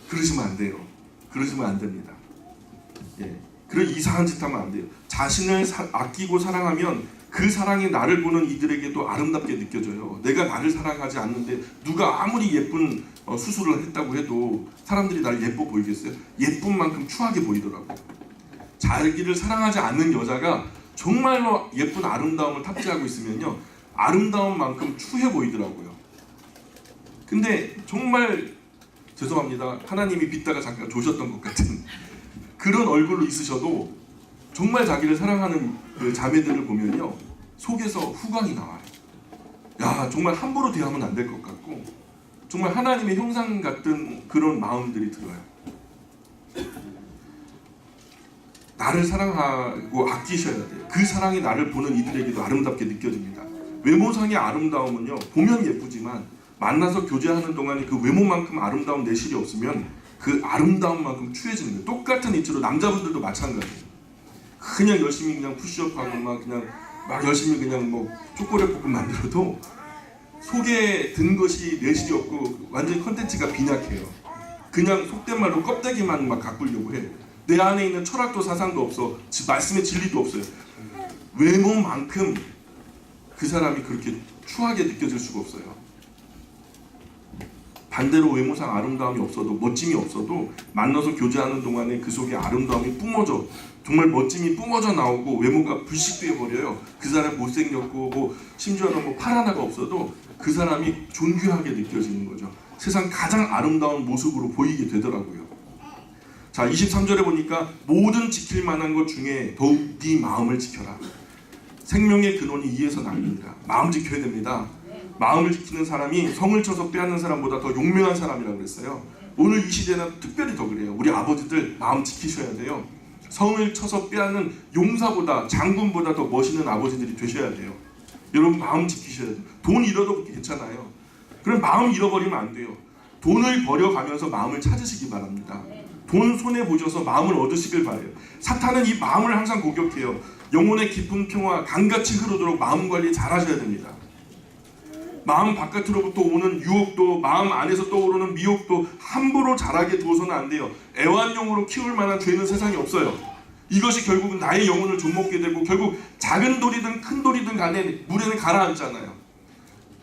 그러시면 안 돼요. 그러시면 안 됩니다. 예, 그런 이상한 짓 하면 안 돼요. 자신을 아끼고 사랑하면 그 사랑이 나를 보는 이들에게도 아름답게 느껴져요. 내가 나를 사랑하지 않는데 누가 아무리 예쁜 수술을 했다고 해도 사람들이 나를 예뻐 보이겠어요? 예쁜 만큼 추하게 보이더라고요. 자기를 사랑하지 않는 여자가 정말로 예쁜 아름다움을 탑재하고 있으면요 아름다운 만큼 추해 보이더라고요. 근데 정말 죄송합니다. 하나님이 빗다가 잠깐 조셨던 것 같은 그런 얼굴로 있으셔도 정말 자기를 사랑하는 그 자매들을 보면요 속에서 후광이 나와요. 야, 정말 함부로 대하면 안 될 것 같고 정말 하나님의 형상 같은 그런 마음들이 들어요. 나를 사랑하고 아끼셔야 돼요. 그 사랑이 나를 보는 이들에게도 아름답게 느껴집니다. 외모상의 아름다움은요 보면 예쁘지만 만나서 교제하는 동안에 그 외모만큼 아름다운 내실이 없으면 그 아름다움만큼 추해지는 거예요. 똑같은 이치로 남자분들도 마찬가지예요. 그냥 열심히 그냥 푸시업하고 막 열심히 그냥 뭐 초콜릿 볶음 만들어도 속에 든 것이 내실이 없고 완전히 컨텐츠가 빈약해요. 그냥 속된 말로 껍데기만 막 가꾸려고 해. 내 안에 있는 철학도 사상도 없어. 말씀의 진리도 없어요. 외모만큼 그 사람이 그렇게 추하게 느껴질 수가 없어요. 반대로 외모상 아름다움이 없어도 멋짐이 없어도 만나서 교제하는 동안에 그 속에 아름다움이 뿜어져 정말 멋짐이 뿜어져 나오고 외모가 불식되어 버려요. 그 사람 못생겼고 뭐 심지어는 뭐 팔 하나가 없어도 그 사람이 존귀하게 느껴지는 거죠. 세상 가장 아름다운 모습으로 보이게 되더라고요. 자, 23절에 보니까 모든 지킬 만한 것 중에 더욱 네 마음을 지켜라. 생명의 근원이 이에서 나옵니다. 마음 지켜야 됩니다. 마음을 지키는 사람이 성을 쳐서 빼앗는 사람보다 더 용맹한 사람이라고 그랬어요. 오늘 이 시대는 특별히 더 그래요. 우리 아버지들 마음 지키셔야 돼요. 성을 쳐서 빼앗는 용사보다, 장군보다 더 멋있는 아버지들이 되셔야 돼요. 여러분 마음 지키셔야 돼요. 돈 잃어도 괜찮아요. 그럼 마음 잃어버리면 안 돼요. 돈을 버려가면서 마음을 찾으시기 바랍니다. 돈 손에 보셔서 마음을 얻으시길 바래요. 사탄은 이 마음을 항상 공격해요. 영혼의 깊은 평화, 강같이 흐르도록 마음 관리 잘 하셔야 됩니다. 마음 바깥으로부터 오는 유혹도, 마음 안에서 떠오르는 미혹도 함부로 자라게 두어서는 안 돼요. 애완용으로 키울 만한 죄는 세상에 없어요. 이것이 결국은 나의 영혼을 좀먹게 되고, 결국 작은 돌이든 큰 돌이든 간에 물에는 가라앉잖아요.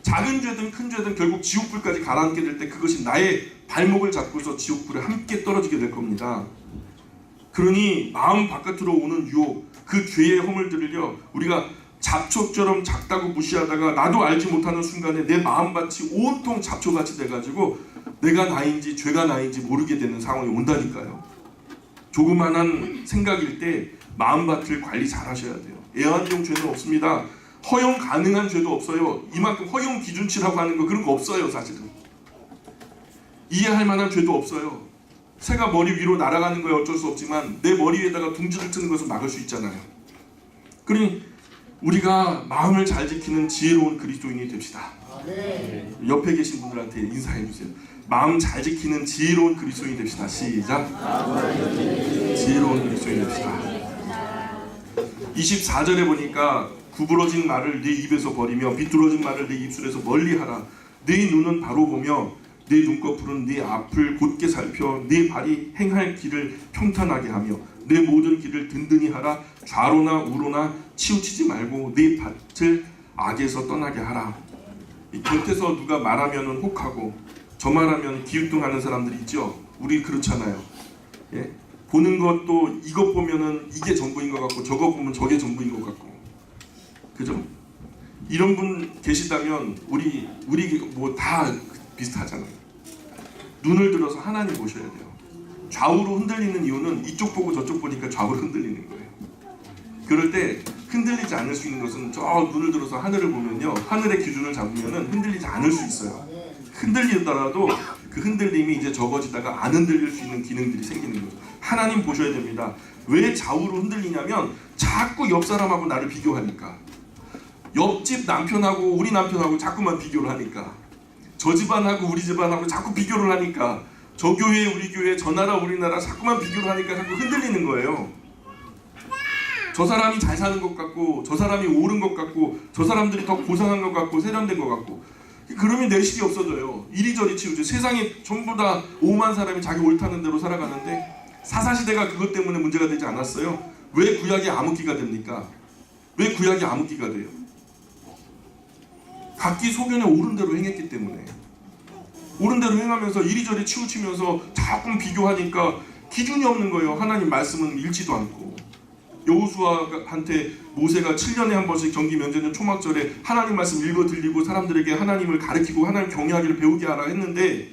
작은 죄든 큰 죄든 결국 지옥불까지 가라앉게 될 때 그것이 나의 발목을 잡고서 지옥불에 함께 떨어지게 될 겁니다. 그러니 마음 바깥으로 오는 유혹, 그 죄의 허물들을요, 우리가 잡초처럼 작다고 무시하다가 나도 알지 못하는 순간에 내 마음밭이 온통 잡초같이 돼가지고 내가 나인지 죄가 나인지 모르게 되는 상황이 온다니까요. 조그만한 생각일 때 마음밭을 관리 잘 하셔야 돼요. 애완용 죄는 없습니다. 허용 가능한 죄도 없어요. 이만큼 허용 기준치라고 하는 거 그런 거 없어요. 사실은 이해할 만한 죄도 없어요. 새가 머리 위로 날아가는 거에 어쩔 수 없지만 내 머리 위에다가 둥지를 트는 것은 막을 수 있잖아요. 그러니 우리가 마음을 잘 지키는 지혜로운 그리스도인이 됩시다. 옆에 계신 분들한테 인사해 주세요. 마음 잘 지키는 지혜로운 그리스도인이 됩시다. 시작. 지혜로운 그리스도인이 됩시다. 24절에 보니까 구부러진 말을 네 입에서 버리며 비뚤어진 말을 네 입술에서 멀리하라. 네 눈은 바로 보며 네 눈꺼풀은 네 앞을 곧게 살펴 네 발이 행할 길을 평탄하게 하며 내 모든 길을 든든히 하라. 좌로나 우로나 치우치지 말고 네 밭을 악에서 떠나게 하라. 이 곁에서 누가 말하면 혹하고 저 말하면 기웃뚱하는 사람들이 있죠. 우리 그렇잖아요. 예? 보는 것도 이것 보면은 이게 전부인 것 같고 저거 보면 저게 전부인 것 같고, 그죠? 이런 분 계시다면 우리 뭐 다 비슷하잖아요. 눈을 들어서 하나님 보셔야 돼요. 좌우로 흔들리는 이유는 이쪽 보고 저쪽 보니까 좌우로 흔들리는 거예요. 그럴 때 흔들리지 않을 수 있는 것은 저 눈을 들어서 하늘을 보면요, 하늘의 기준을 잡으면은 흔들리지 않을 수 있어요. 흔들리더라도 그 흔들림이 이제 적어지다가 안 흔들릴 수 있는 기능들이 생기는 거죠. 하나님 보셔야 됩니다. 왜 좌우로 흔들리냐면 자꾸 옆 사람하고 나를 비교하니까, 옆집 남편하고 우리 남편하고 자꾸만 비교를 하니까, 저 집안하고 우리 집안하고 자꾸 비교를 하니까, 저 교회 우리 교회 저 나라 우리나라 자꾸만 비교를 하니까 자꾸 흔들리는 거예요. 저 사람이 잘 사는 것 같고 저 사람이 옳은 것 같고 저 사람들이 더 고상한 것 같고 세련된 것 같고, 그러면 내실이 없어져요. 이리저리 치우죠. 세상에 전부 다 오만 사람이 자기 옳다는 대로 살아가는데 사사시대가 그것 때문에 문제가 되지 않았어요? 왜 구약이 암흑기가 됩니까? 왜 구약이 암흑기가 돼요? 각기 소견에 옳은 대로 행했기 때문에. 옳은 대로 행하면서 이리저리 치우치면서 자꾸 비교하니까 기준이 없는 거예요. 하나님 말씀은 읽지도 않고. 여호수아한테 모세가 7년에 한 번씩 정기 면제년 초막절에 하나님 말씀 읽어 들리고 사람들에게 하나님을 가르치고 하나님 경외하기를 배우게 하라 했는데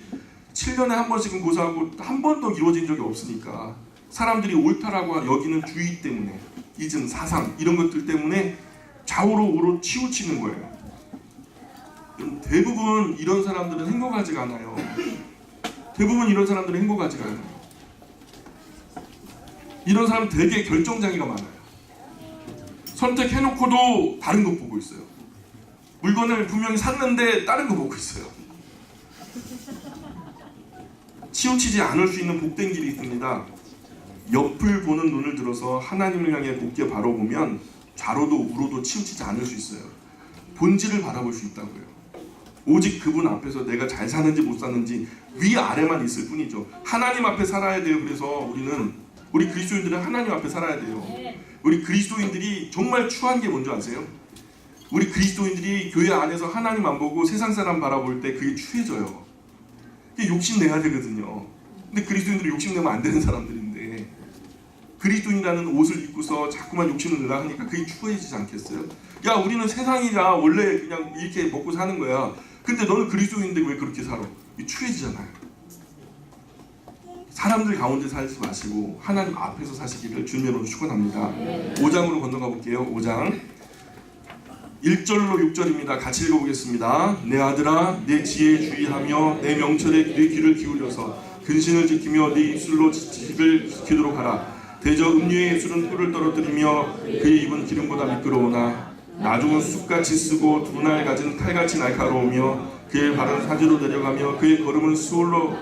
7년에 한 번씩은 고사하고 한 번도 이루어진 적이 없으니까 사람들이 옳다라고 여기는 주의 때문에, 이즘 사상 이런 것들 때문에 좌우로 우로 치우치는 거예요. 대부분 이런 사람들은 행복하지가 않아요. 대부분 이런 사람들은 행복하지가 않아요. 이런 사람 되게 결정장애가 많아요. 선택해놓고도 다른 거 보고 있어요. 물건을 분명히 샀는데 다른 거 보고 있어요. 치우치지 않을 수 있는 복된 길이 있습니다. 옆을 보는 눈을 들어서 하나님을 향해 곧게 바라보면 좌로도 우로도 치우치지 않을 수 있어요. 본질을 바라볼 수 있다고요. 오직 그분 앞에서 내가 잘 사는지 못 사는지 위아래만 있을 뿐이죠. 하나님 앞에 살아야 돼요. 그래서 우리 그리스도인들은 하나님 앞에 살아야 돼요. 우리 그리스도인들이 정말 추한 게 뭔지 아세요? 우리 그리스도인들이 교회 안에서 하나님 안 보고 세상 사람 바라볼 때 그게 추해져요. 그게 욕심내야 되거든요. 근데 그리스도인들이 욕심내면 안 되는 사람들인데 그리스도인이라는 옷을 입고서 자꾸만 욕심을 내려 하니까 그게 추해지지 않겠어요? 야, 우리는 세상이라 원래 그냥 이렇게 먹고 사는 거야. 근데 너는 그리스도인인데 왜 그렇게 살아? 이게 추해지잖아요. 사람들 가운데 살지 마시고 하나님 앞에서 사시기를 주님으로 축원합니다. 5장으로 건너가 볼게요. 5장 1절로 6절입니다. 같이 읽어보겠습니다. 내 아들아 내 지혜에 주의하며 내 명철에 내 귀를 기울여서 근신을 지키며 네 입술로 지식을 지키도록 하라. 대저 음료의 입술은 꿀을 떨어뜨리며 그의 입은 기름보다 미끄러우나 나중은 쑥같이 쓰고 두 날 가진 칼같이 날카로우며 그의 발은 사지로 내려가며 그의 걸음은 수월로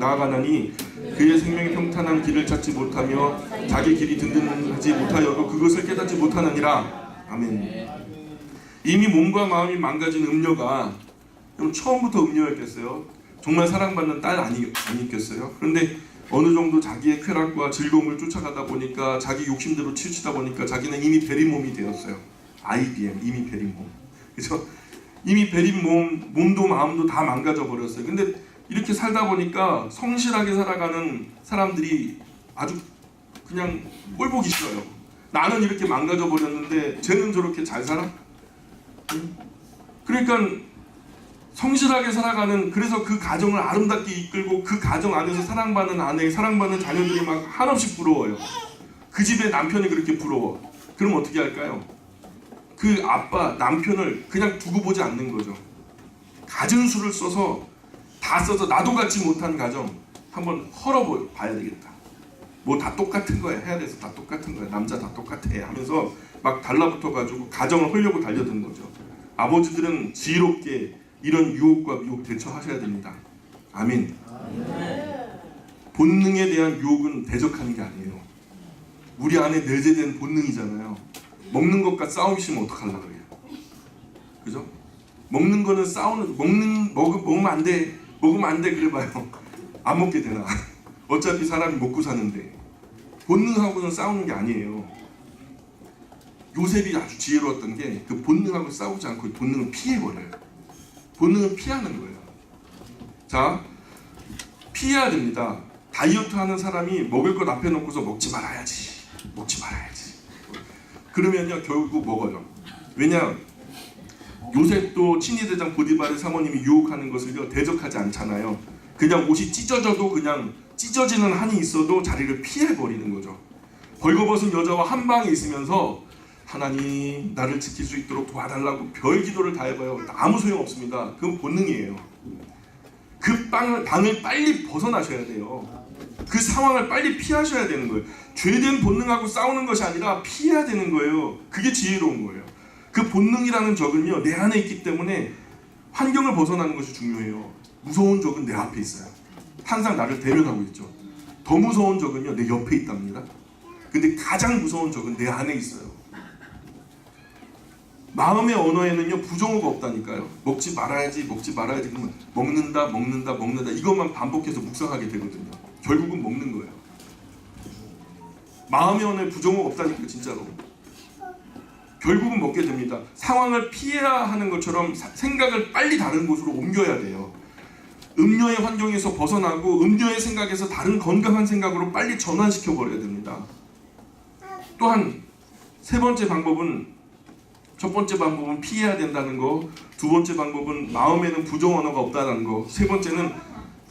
나아가나니 그의 생명이 평탄한 길을 찾지 못하며 자기 길이 든든하지 못하여도 그것을 깨닫지 못하느니라. 아멘. 이미 몸과 마음이 망가진 음녀가 처음부터 음녀였겠어요? 정말 사랑받는 딸 아니겠어요? 그런데 어느 정도 자기의 쾌락과 즐거움을 쫓아가다 보니까 자기 욕심대로 치우치다 보니까 자기는 이미 베린 몸이 되었어요. IBM, 이미 베린 몸. 그래서 이미 베린 몸도 마음도 다 망가져 버렸어요. 근데 이렇게 살다 보니까 성실하게 살아가는 사람들이 아주 그냥 꼴 보기 싫어요. 나는 이렇게 망가져 버렸는데 쟤는 저렇게 잘 살아? 그러니까 성실하게 살아가는, 그래서 그 가정을 아름답게 이끌고 그 가정 안에서 사랑받는 아내, 사랑받는 자녀들이 막 한없이 부러워요. 그 집의 남편이 그렇게 부러워. 그럼 어떻게 할까요? 그 아빠, 남편을 그냥 두고 보지 않는 거죠. 갖은 수를 써서 다 써서 나도 갖지 못한 가정 한번 헐어봐야 되겠다. 뭐 다 똑같은 거야. 해야 돼서 다 똑같은 거야. 남자 다 똑같아 하면서 막 달라붙어가지고 가정을 헐려고 달려드는 거죠. 아버지들은 지혜롭게 이런 유혹과 미혹 대처하셔야 됩니다. 아멘. 본능에 대한 유혹은 대적하는 게 아니에요. 우리 안에 내재된 본능이잖아요. 먹는 것과 싸우시면 어떡하려고 그래요? 그죠? 먹는 거는 먹으면 안 돼. 먹으면 안 돼 그래봐요. 안 먹게 되나? 어차피 사람이 먹고 사는데. 본능하고는 싸우는 게 아니에요. 요셉이 아주 지혜로웠던 게 그 본능하고 싸우지 않고 본능을 피해버려요. 본능은 피하는 거예요. 자, 피해야 됩니다. 다이어트 하는 사람이 먹을 것 앞에 놓고서 먹지 말아야지. 그러면요 결국 먹어요. 왜냐? 요셉도 친위대장 보디발의 사모님이 유혹하는 것을요 대적하지 않잖아요. 그냥 옷이 찢어져도 그냥 찢어지는 한이 있어도 자리를 피해버리는 거죠. 벌거벗은 여자와 한 방에 있으면서 하나님 나를 지킬 수 있도록 도와달라고 별 기도를 다 해봐요. 아무 소용없습니다. 그건 본능이에요. 그 방을 빨리 벗어나셔야 돼요. 그 상황을 빨리 피하셔야 되는 거예요. 죄된 본능하고 싸우는 것이 아니라 피해야 되는 거예요. 그게 지혜로운 거예요. 그 본능이라는 적은요 내 안에 있기 때문에 환경을 벗어나는 것이 중요해요. 무서운 적은 내 앞에 있어요. 항상 나를 대면하고 있죠. 더 무서운 적은요 내 옆에 있답니다. 근데 가장 무서운 적은 내 안에 있어요. 마음의 언어에는요 부정어가 없다니까요. 먹지 말아야지 그러면 먹는다 이것만 반복해서 묵상하게 되거든요. 결국은 먹는 거예요. 마음의 언어에 부정어가 없다니까 진짜로. 결국은 먹게 됩니다. 상황을 피해야 하는 것처럼 생각을 빨리 다른 곳으로 옮겨야 돼요. 음료의 환경에서 벗어나고 음료의 생각에서 다른 건강한 생각으로 빨리 전환시켜 버려야 됩니다. 또한 세 번째 방법은, 첫 번째 방법은 피해야 된다는 거, 두 번째 방법은 마음에는 부정 언어가 없다는 거, 세 번째는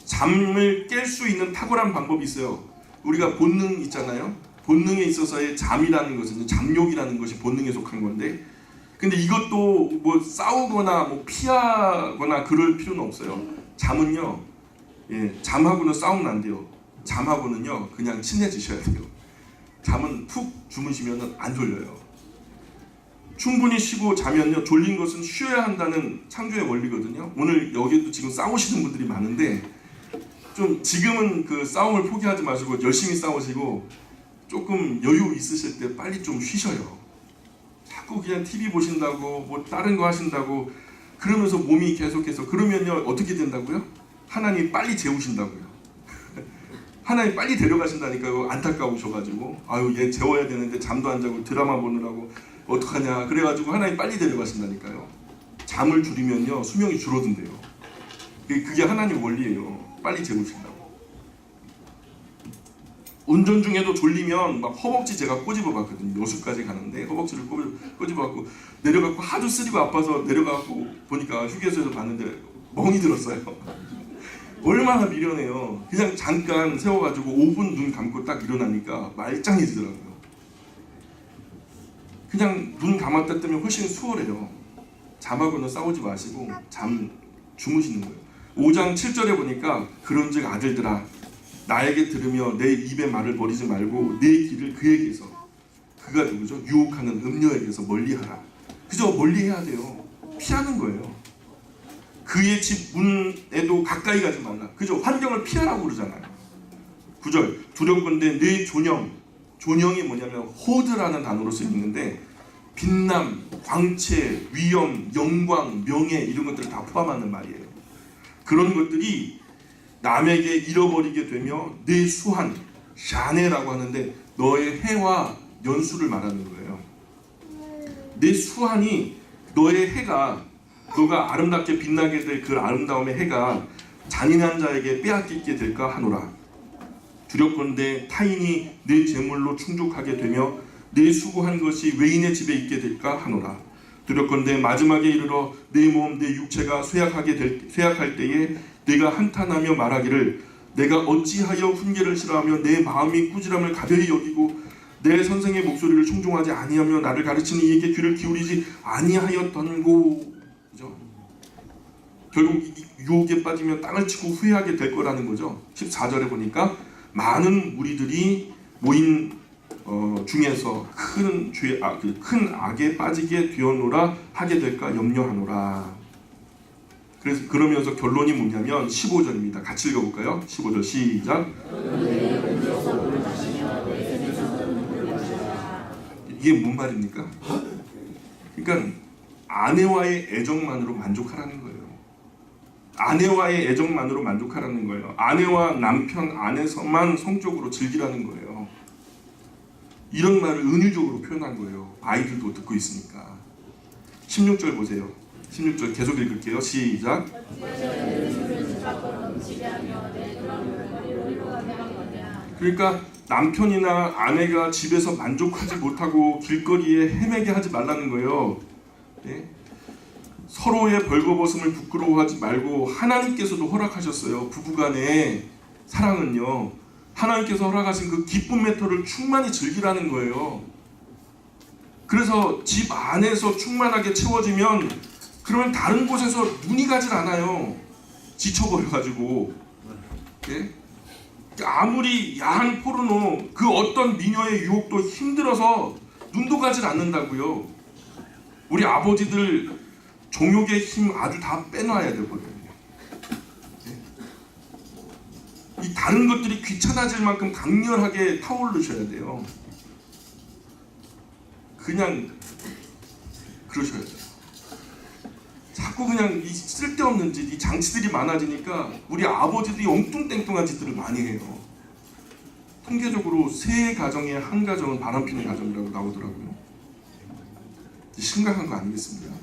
잠을 깰 수 있는 탁월한 방법이 있어요. 우리가 본능 있잖아요. 본능에 있어서의 잠이라는 것은 잠욕이라는 것이 본능에 속한 건데, 근데 이것도 뭐 싸우거나 뭐 피하거나 그럴 필요는 없어요. 잠은요, 잠하고는 싸우면 안 돼요. 잠하고는요 그냥 친해지셔야 돼요. 잠은 푹 주무시면 안 졸려요. 충분히 쉬고 자면요 졸린 것은 쉬어야 한다는 창조의 원리거든요. 오늘 여기도 지금 싸우시는 분들이 많은데 좀 지금은 그 싸움을 포기하지 마시고 열심히 싸우시고 조금 여유 있으실 때 빨리 좀 쉬셔요. 자꾸 그냥 TV 보신다고 뭐 다른 거 하신다고 그러면서 몸이 계속해서 그러면요 어떻게 된다고요? 하나님 빨리 재우신다고요. 하나님 빨리 데려가신다니까요. 안타까우셔가지고 아유 얘 재워야 되는데 잠도 안 자고 드라마 보느라고 어떡하냐 그래가지고 하나님 빨리 데려가신다니까요. 잠을 줄이면요 수명이 줄어든대요. 그게 하나님 원리예요. 빨리 재우신다고. 운전 중에도 졸리면 막 허벅지 제가 꼬집어 봤거든요. 여수까지 가는데 허벅지를 꼬집어 갖고 내려가고 하도 쓰리고 아파서 내려가고 보니까 휴게소에서 봤는데 멍이 들었어요. 얼마나 미련해요. 그냥 잠깐 세워가지고 5분 눈 감고 딱 일어나니까 말짱해지더라고요. 그냥 눈 감았다 뜨면 훨씬 수월해요. 잠하고는 싸우지 마시고 주무시는 거예요. 5장 7절에 보니까 그런즉 아들들아 나에게 들으며 내 입에 말을 버리지 말고 내 길을 그에게서, 그가 누구죠? 유혹하는 음녀에게서 멀리하라. 그저 멀리해야 돼요. 피하는 거예요. 그의 집 문에도 가까이 가지 말라. 그저 환경을 피하라고 그러잖아요. 9절 두렵건대 내 존영이 뭐냐면 호드라는 단어로 쓰여있는데 빛남, 광채, 위엄, 영광, 명예 이런 것들을 다 포함하는 말이에요. 그런 것들이 남에게 잃어버리게 되며 내 수한, 샤네라고 하는데 너의 해와 연수를 말하는 거예요. 내 수한이 너의 해가, 너가 아름답게 빛나게 될 그 아름다움의 해가 잔인한 자에게 빼앗기게 될까 하노라. 두렵건대 타인이 내 재물로 충족하게 되며 내 수고한 것이 외인의 집에 있게 될까 하노라. 두렵건대 마지막에 이르러 내 몸 내 육체가 쇠약할 때에 내가 한탄하며 말하기를 내가 어찌하여 훈계를 싫어하며 내 마음이 꾸지람을 가벼이 여기고 내 선생의 목소리를 청종하지 아니하며 나를 가르치는 이에게 귀를 기울이지 아니하였던고. 그죠? 결국 유혹에 빠지면 땅을 치고 후회하게 될 거라는 거죠. 14절에 보니까 많은 무리들이 모인 중에서 큰 악에 빠지게 되었노라 하게 될까 염려하노라. 그래서 그러면서 결론이 뭐냐면 15절입니다. 같이 읽어볼까요? 15절 시작. 이게 뭔 말입니까? 그러니까 아내와의 애정만으로 만족하라는 거예요. 아내와의 애정만으로 만족하라는 거예요. 아내와 남편 안에서만 성적으로 즐기라는 거예요. 이런 말을 은유적으로 표현한 거예요. 아이들도 듣고 있으니까. 16절 보세요. 16절 계속 읽을게요. 시작. 그러니까 남편이나 아내가 집에서 만족하지 못하고 길거리에 헤매게 하지 말라는 거예요. 네? 서로의 벌거벗음을 부끄러워하지 말고 하나님께서도 허락하셨어요. 부부간의 사랑은요. 하나님께서 허락하신 그 기쁨의 터를 충만히 즐기라는 거예요. 그래서 집 안에서 충만하게 채워지면 그러면 다른 곳에서 눈이 가질 않아요. 지쳐버려가지고. 네? 아무리 야한 포르노 그 어떤 미녀의 유혹도 힘들어서 눈도 가질 않는다고요. 우리 아버지들 정욕의 힘 아주 다 빼놔야 되거든요. 이 다른 것들이 귀찮아질 만큼 강렬하게 타오르셔야 돼요. 그냥 그러셔야 돼요. 자꾸 그냥 이 쓸데없는 짓, 이 장치들이 많아지니까 우리 아버지들이 엉뚱땡뚱한 짓들을 많이 해요. 통계적으로 3가정에 1가정은 바람피는 가정이라고 나오더라고요. 심각한 거 아니겠습니까?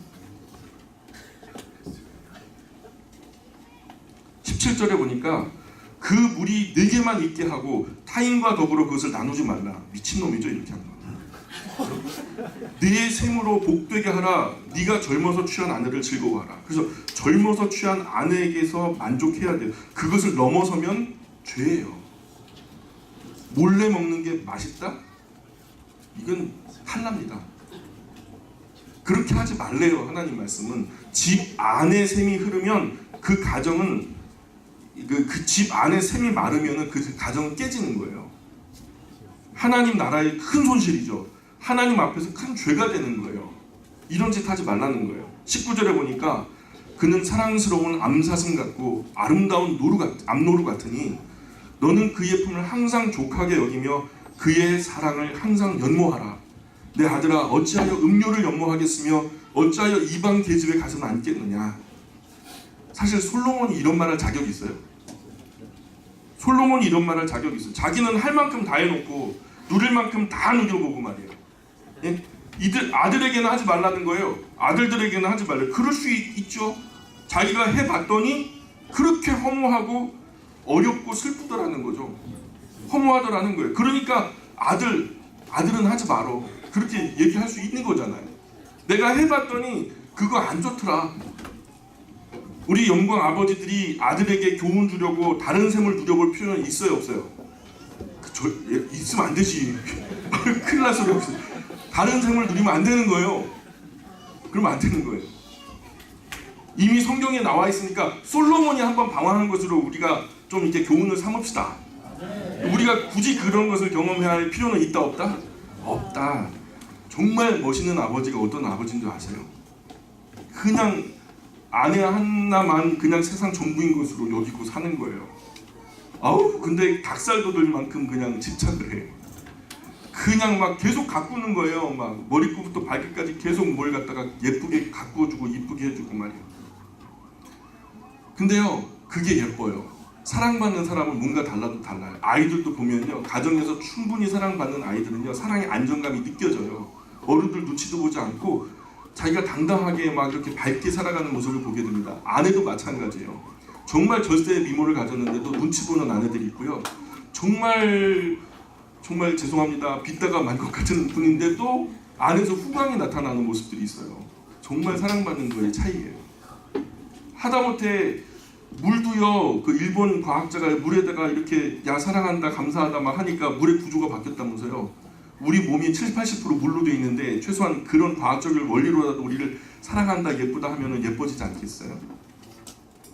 17절에 보니까 그 물이 네게만 있게 하고 타인과 더불어 그것을 나누지 말라. 미친놈이죠 이렇게 하는 거. 네 셈으로 복되게 하라. 네가 젊어서 취한 아내를 즐거워하라. 그래서 젊어서 취한 아내에게서 만족해야 돼요. 그것을 넘어서면 죄예요. 몰래 먹는 게 맛있다? 이건 탈납니다. 그렇게 하지 말래요. 하나님 말씀은 집 안에 샘이 흐르면 그 가정은 그 집 안에 샘이 마르면 그 가정은 깨지는 거예요. 하나님 나라의 큰 손실이죠. 하나님 앞에서 큰 죄가 되는 거예요. 이런 짓 하지 말라는 거예요. 19절에 보니까 그는 사랑스러운 암사슴 같고 아름다운 암노루 같으니 너는 그의 품을 항상 족하게 여기며 그의 사랑을 항상 연모하라. 내 아들아 어찌하여 음료를 연모하겠으며 어찌하여 이방 계집에 가서는 앉겠느냐. 사실 솔로몬이 이런 말할 자격이 있어요. 솔로몬이 이런 말할 자격이 있어요. 자기는 할 만큼 다 해놓고 누릴 만큼 다 누려보고 말이에요. 예? 아들에게는 하지 말라는 거예요. 아들들에게는 하지 말래요. 그럴 수 있죠. 자기가 해봤더니 그렇게 허무하고 어렵고 슬프더라는 거죠. 허무하더라는 거예요. 그러니까 아들은 하지 말어. 그렇게 얘기할 수 있는 거잖아요. 내가 해봤더니 그거 안 좋더라. 우리 영광 아버지들이 아들에게 교훈 주려고 다른 셈을 누려볼 필요는 있어요, 없어요? 있으면 안 되지. 큰일 날 소리 없어요. 다른 셈을 누리면 안 되는 거예요. 그러면 안 되는 거예요. 이미 성경에 나와 있으니까 솔로몬이 한번 방황한 것으로 우리가 좀 이렇게 교훈을 삼읍시다. 우리가 굳이 그런 것을 경험해야 할 필요는 있다, 없다? 없다. 정말 멋있는 아버지가 어떤 아버지인 줄 아세요? 그냥 아내 하나만 그냥 세상 전부인 것으로 여기고 사는 거예요. 아우, 근데 닭살 돋을 만큼 그냥 집착을 해. 그냥 막 계속 가꾸는 거예요. 막 머리끝부터 발끝까지 계속 뭘 갖다가 예쁘게 가꾸어주고 이쁘게 해주고 말이에요. 근데요, 그게 예뻐요. 사랑받는 사람은 뭔가 달라도 달라요. 아이들도 보면요, 가정에서 충분히 사랑받는 아이들은요, 사랑의 안정감이 느껴져요. 어른들 눈치도 보지 않고 자기가 당당하게 막 이렇게 밝게 살아가는 모습을 보게 됩니다. 아내도 마찬가지예요. 정말 절세의 미모를 가졌는데도 눈치 보는 아내들이 있고요. 정말 죄송합니다, 빗다가 만 것 같은 분인데도 안에서 후광이 나타나는 모습들이 있어요. 정말 사랑받는 거의 차이예요. 하다못해 물도요, 그 일본 과학자가 물에다가 이렇게 야 사랑한다 감사하다 막 하니까 물의 구조가 바뀌었다면서요. 우리 몸이 70-80% 물로 되어 있는데 최소한 그런 과학적인 원리로라도 우리를 사랑한다 예쁘다 하면은 예뻐지지 않겠어요?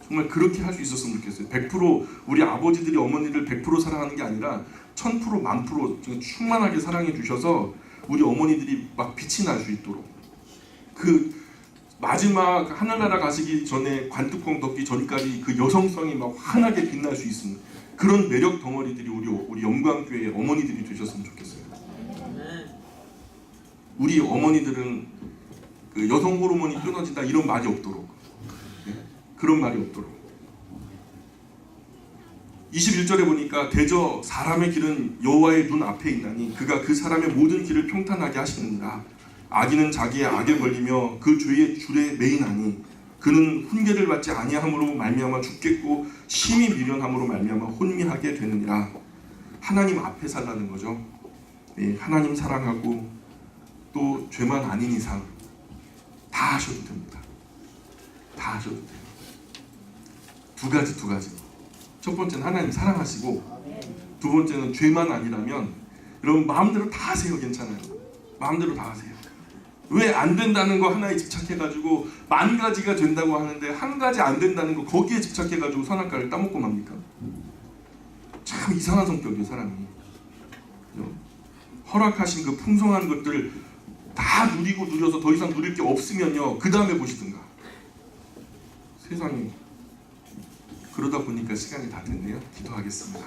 정말 그렇게 할 수 있었으면 좋겠어요. 100% 우리 아버지들이 어머니를 100% 사랑하는 게 아니라 1000% 1000% 충만하게 사랑해 주셔서 우리 어머니들이 막 빛이 날 수 있도록, 그 마지막 하늘나라 가시기 전에 관뚜껑 덮기 전까지 그 여성성이 막 환하게 빛날 수 있는 그런 매력 덩어리들이 우리 영광교회의 어머니들이 되셨으면 좋겠어요. 우리 어머니들은 그 여성 호르몬이 끊어진다 이런 말이 없도록, 그런 말이 없도록. 21절에 보니까 대저 사람의 길은 여호와의 눈 앞에 있나니 그가 그 사람의 모든 길을 평탄하게 하시느니라. 악인은 자기의 악에 걸리며 그 죄의 줄에 매이나니 그는 훈계를 받지 아니함으로 말미암아 죽겠고 심히 미련함으로 말미암아 혼미하게 되느니라. 하나님 앞에 살라는 거죠. 네, 하나님 사랑하고 또 죄만 아닌 이상 다 하셔도 됩니다. 다 하셔도 돼요. 두 가지. 첫 번째는 하나님 사랑하시고, 두 번째는 죄만 아니라면 여러분 마음대로 다 하세요. 괜찮아요. 마음대로 다 하세요. 왜 안 된다는 거 하나에 집착해가지고 10,000가지가 된다고 하는데 한 가지 안 된다는 거 거기에 집착해가지고 선악과를 따먹고 맙니까? 참 이상한 성격이에요, 사람이. 허락하신 그 풍성한 것들 다 누리고 누려서 더 이상 누릴 게 없으면요, 그 다음에 보시든가. 세상에. 그러다 보니까 시간이 다 됐네요. 기도하겠습니다.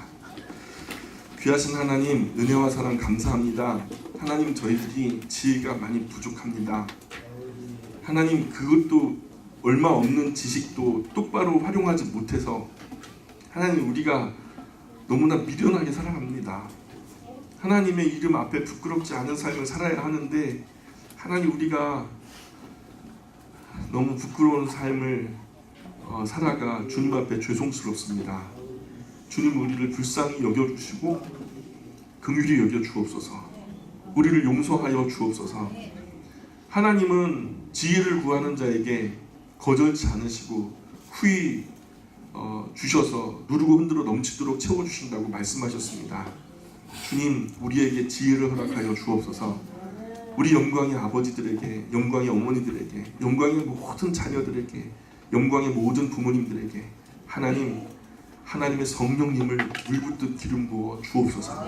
귀하신 하나님, 은혜와 사랑 감사합니다. 하나님, 저희들이 지혜가 많이 부족합니다. 하나님, 그것도 얼마 없는 지식도 똑바로 활용하지 못해서 하나님, 우리가 너무나 미련하게 살아갑니다. 하나님의 이름 앞에 부끄럽지 않은 삶을 살아야 하는데 하나님, 우리가 너무 부끄러운 삶을 살아가 주님 앞에 죄송스럽습니다. 주님, 우리를 불쌍히 여겨주시고 긍휼히 여겨주옵소서. 우리를 용서하여 주옵소서. 하나님은 지혜를 구하는 자에게 거절치 않으시고 후히 주셔서 누르고 흔들어 넘치도록 채워주신다고 말씀하셨습니다. 주님, 우리에게 지혜를 허락하여 주옵소서. 우리 영광의 아버지들에게, 영광의 어머니들에게, 영광의 모든 자녀들에게, 영광의 모든 부모님들에게 하나님의 성령님을 물붓듯 기름 부어 주옵소서.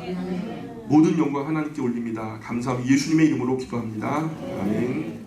모든 영광 하나님께 올립니다. 감사합니다. 예수님의 이름으로 기도합니다. 아멘.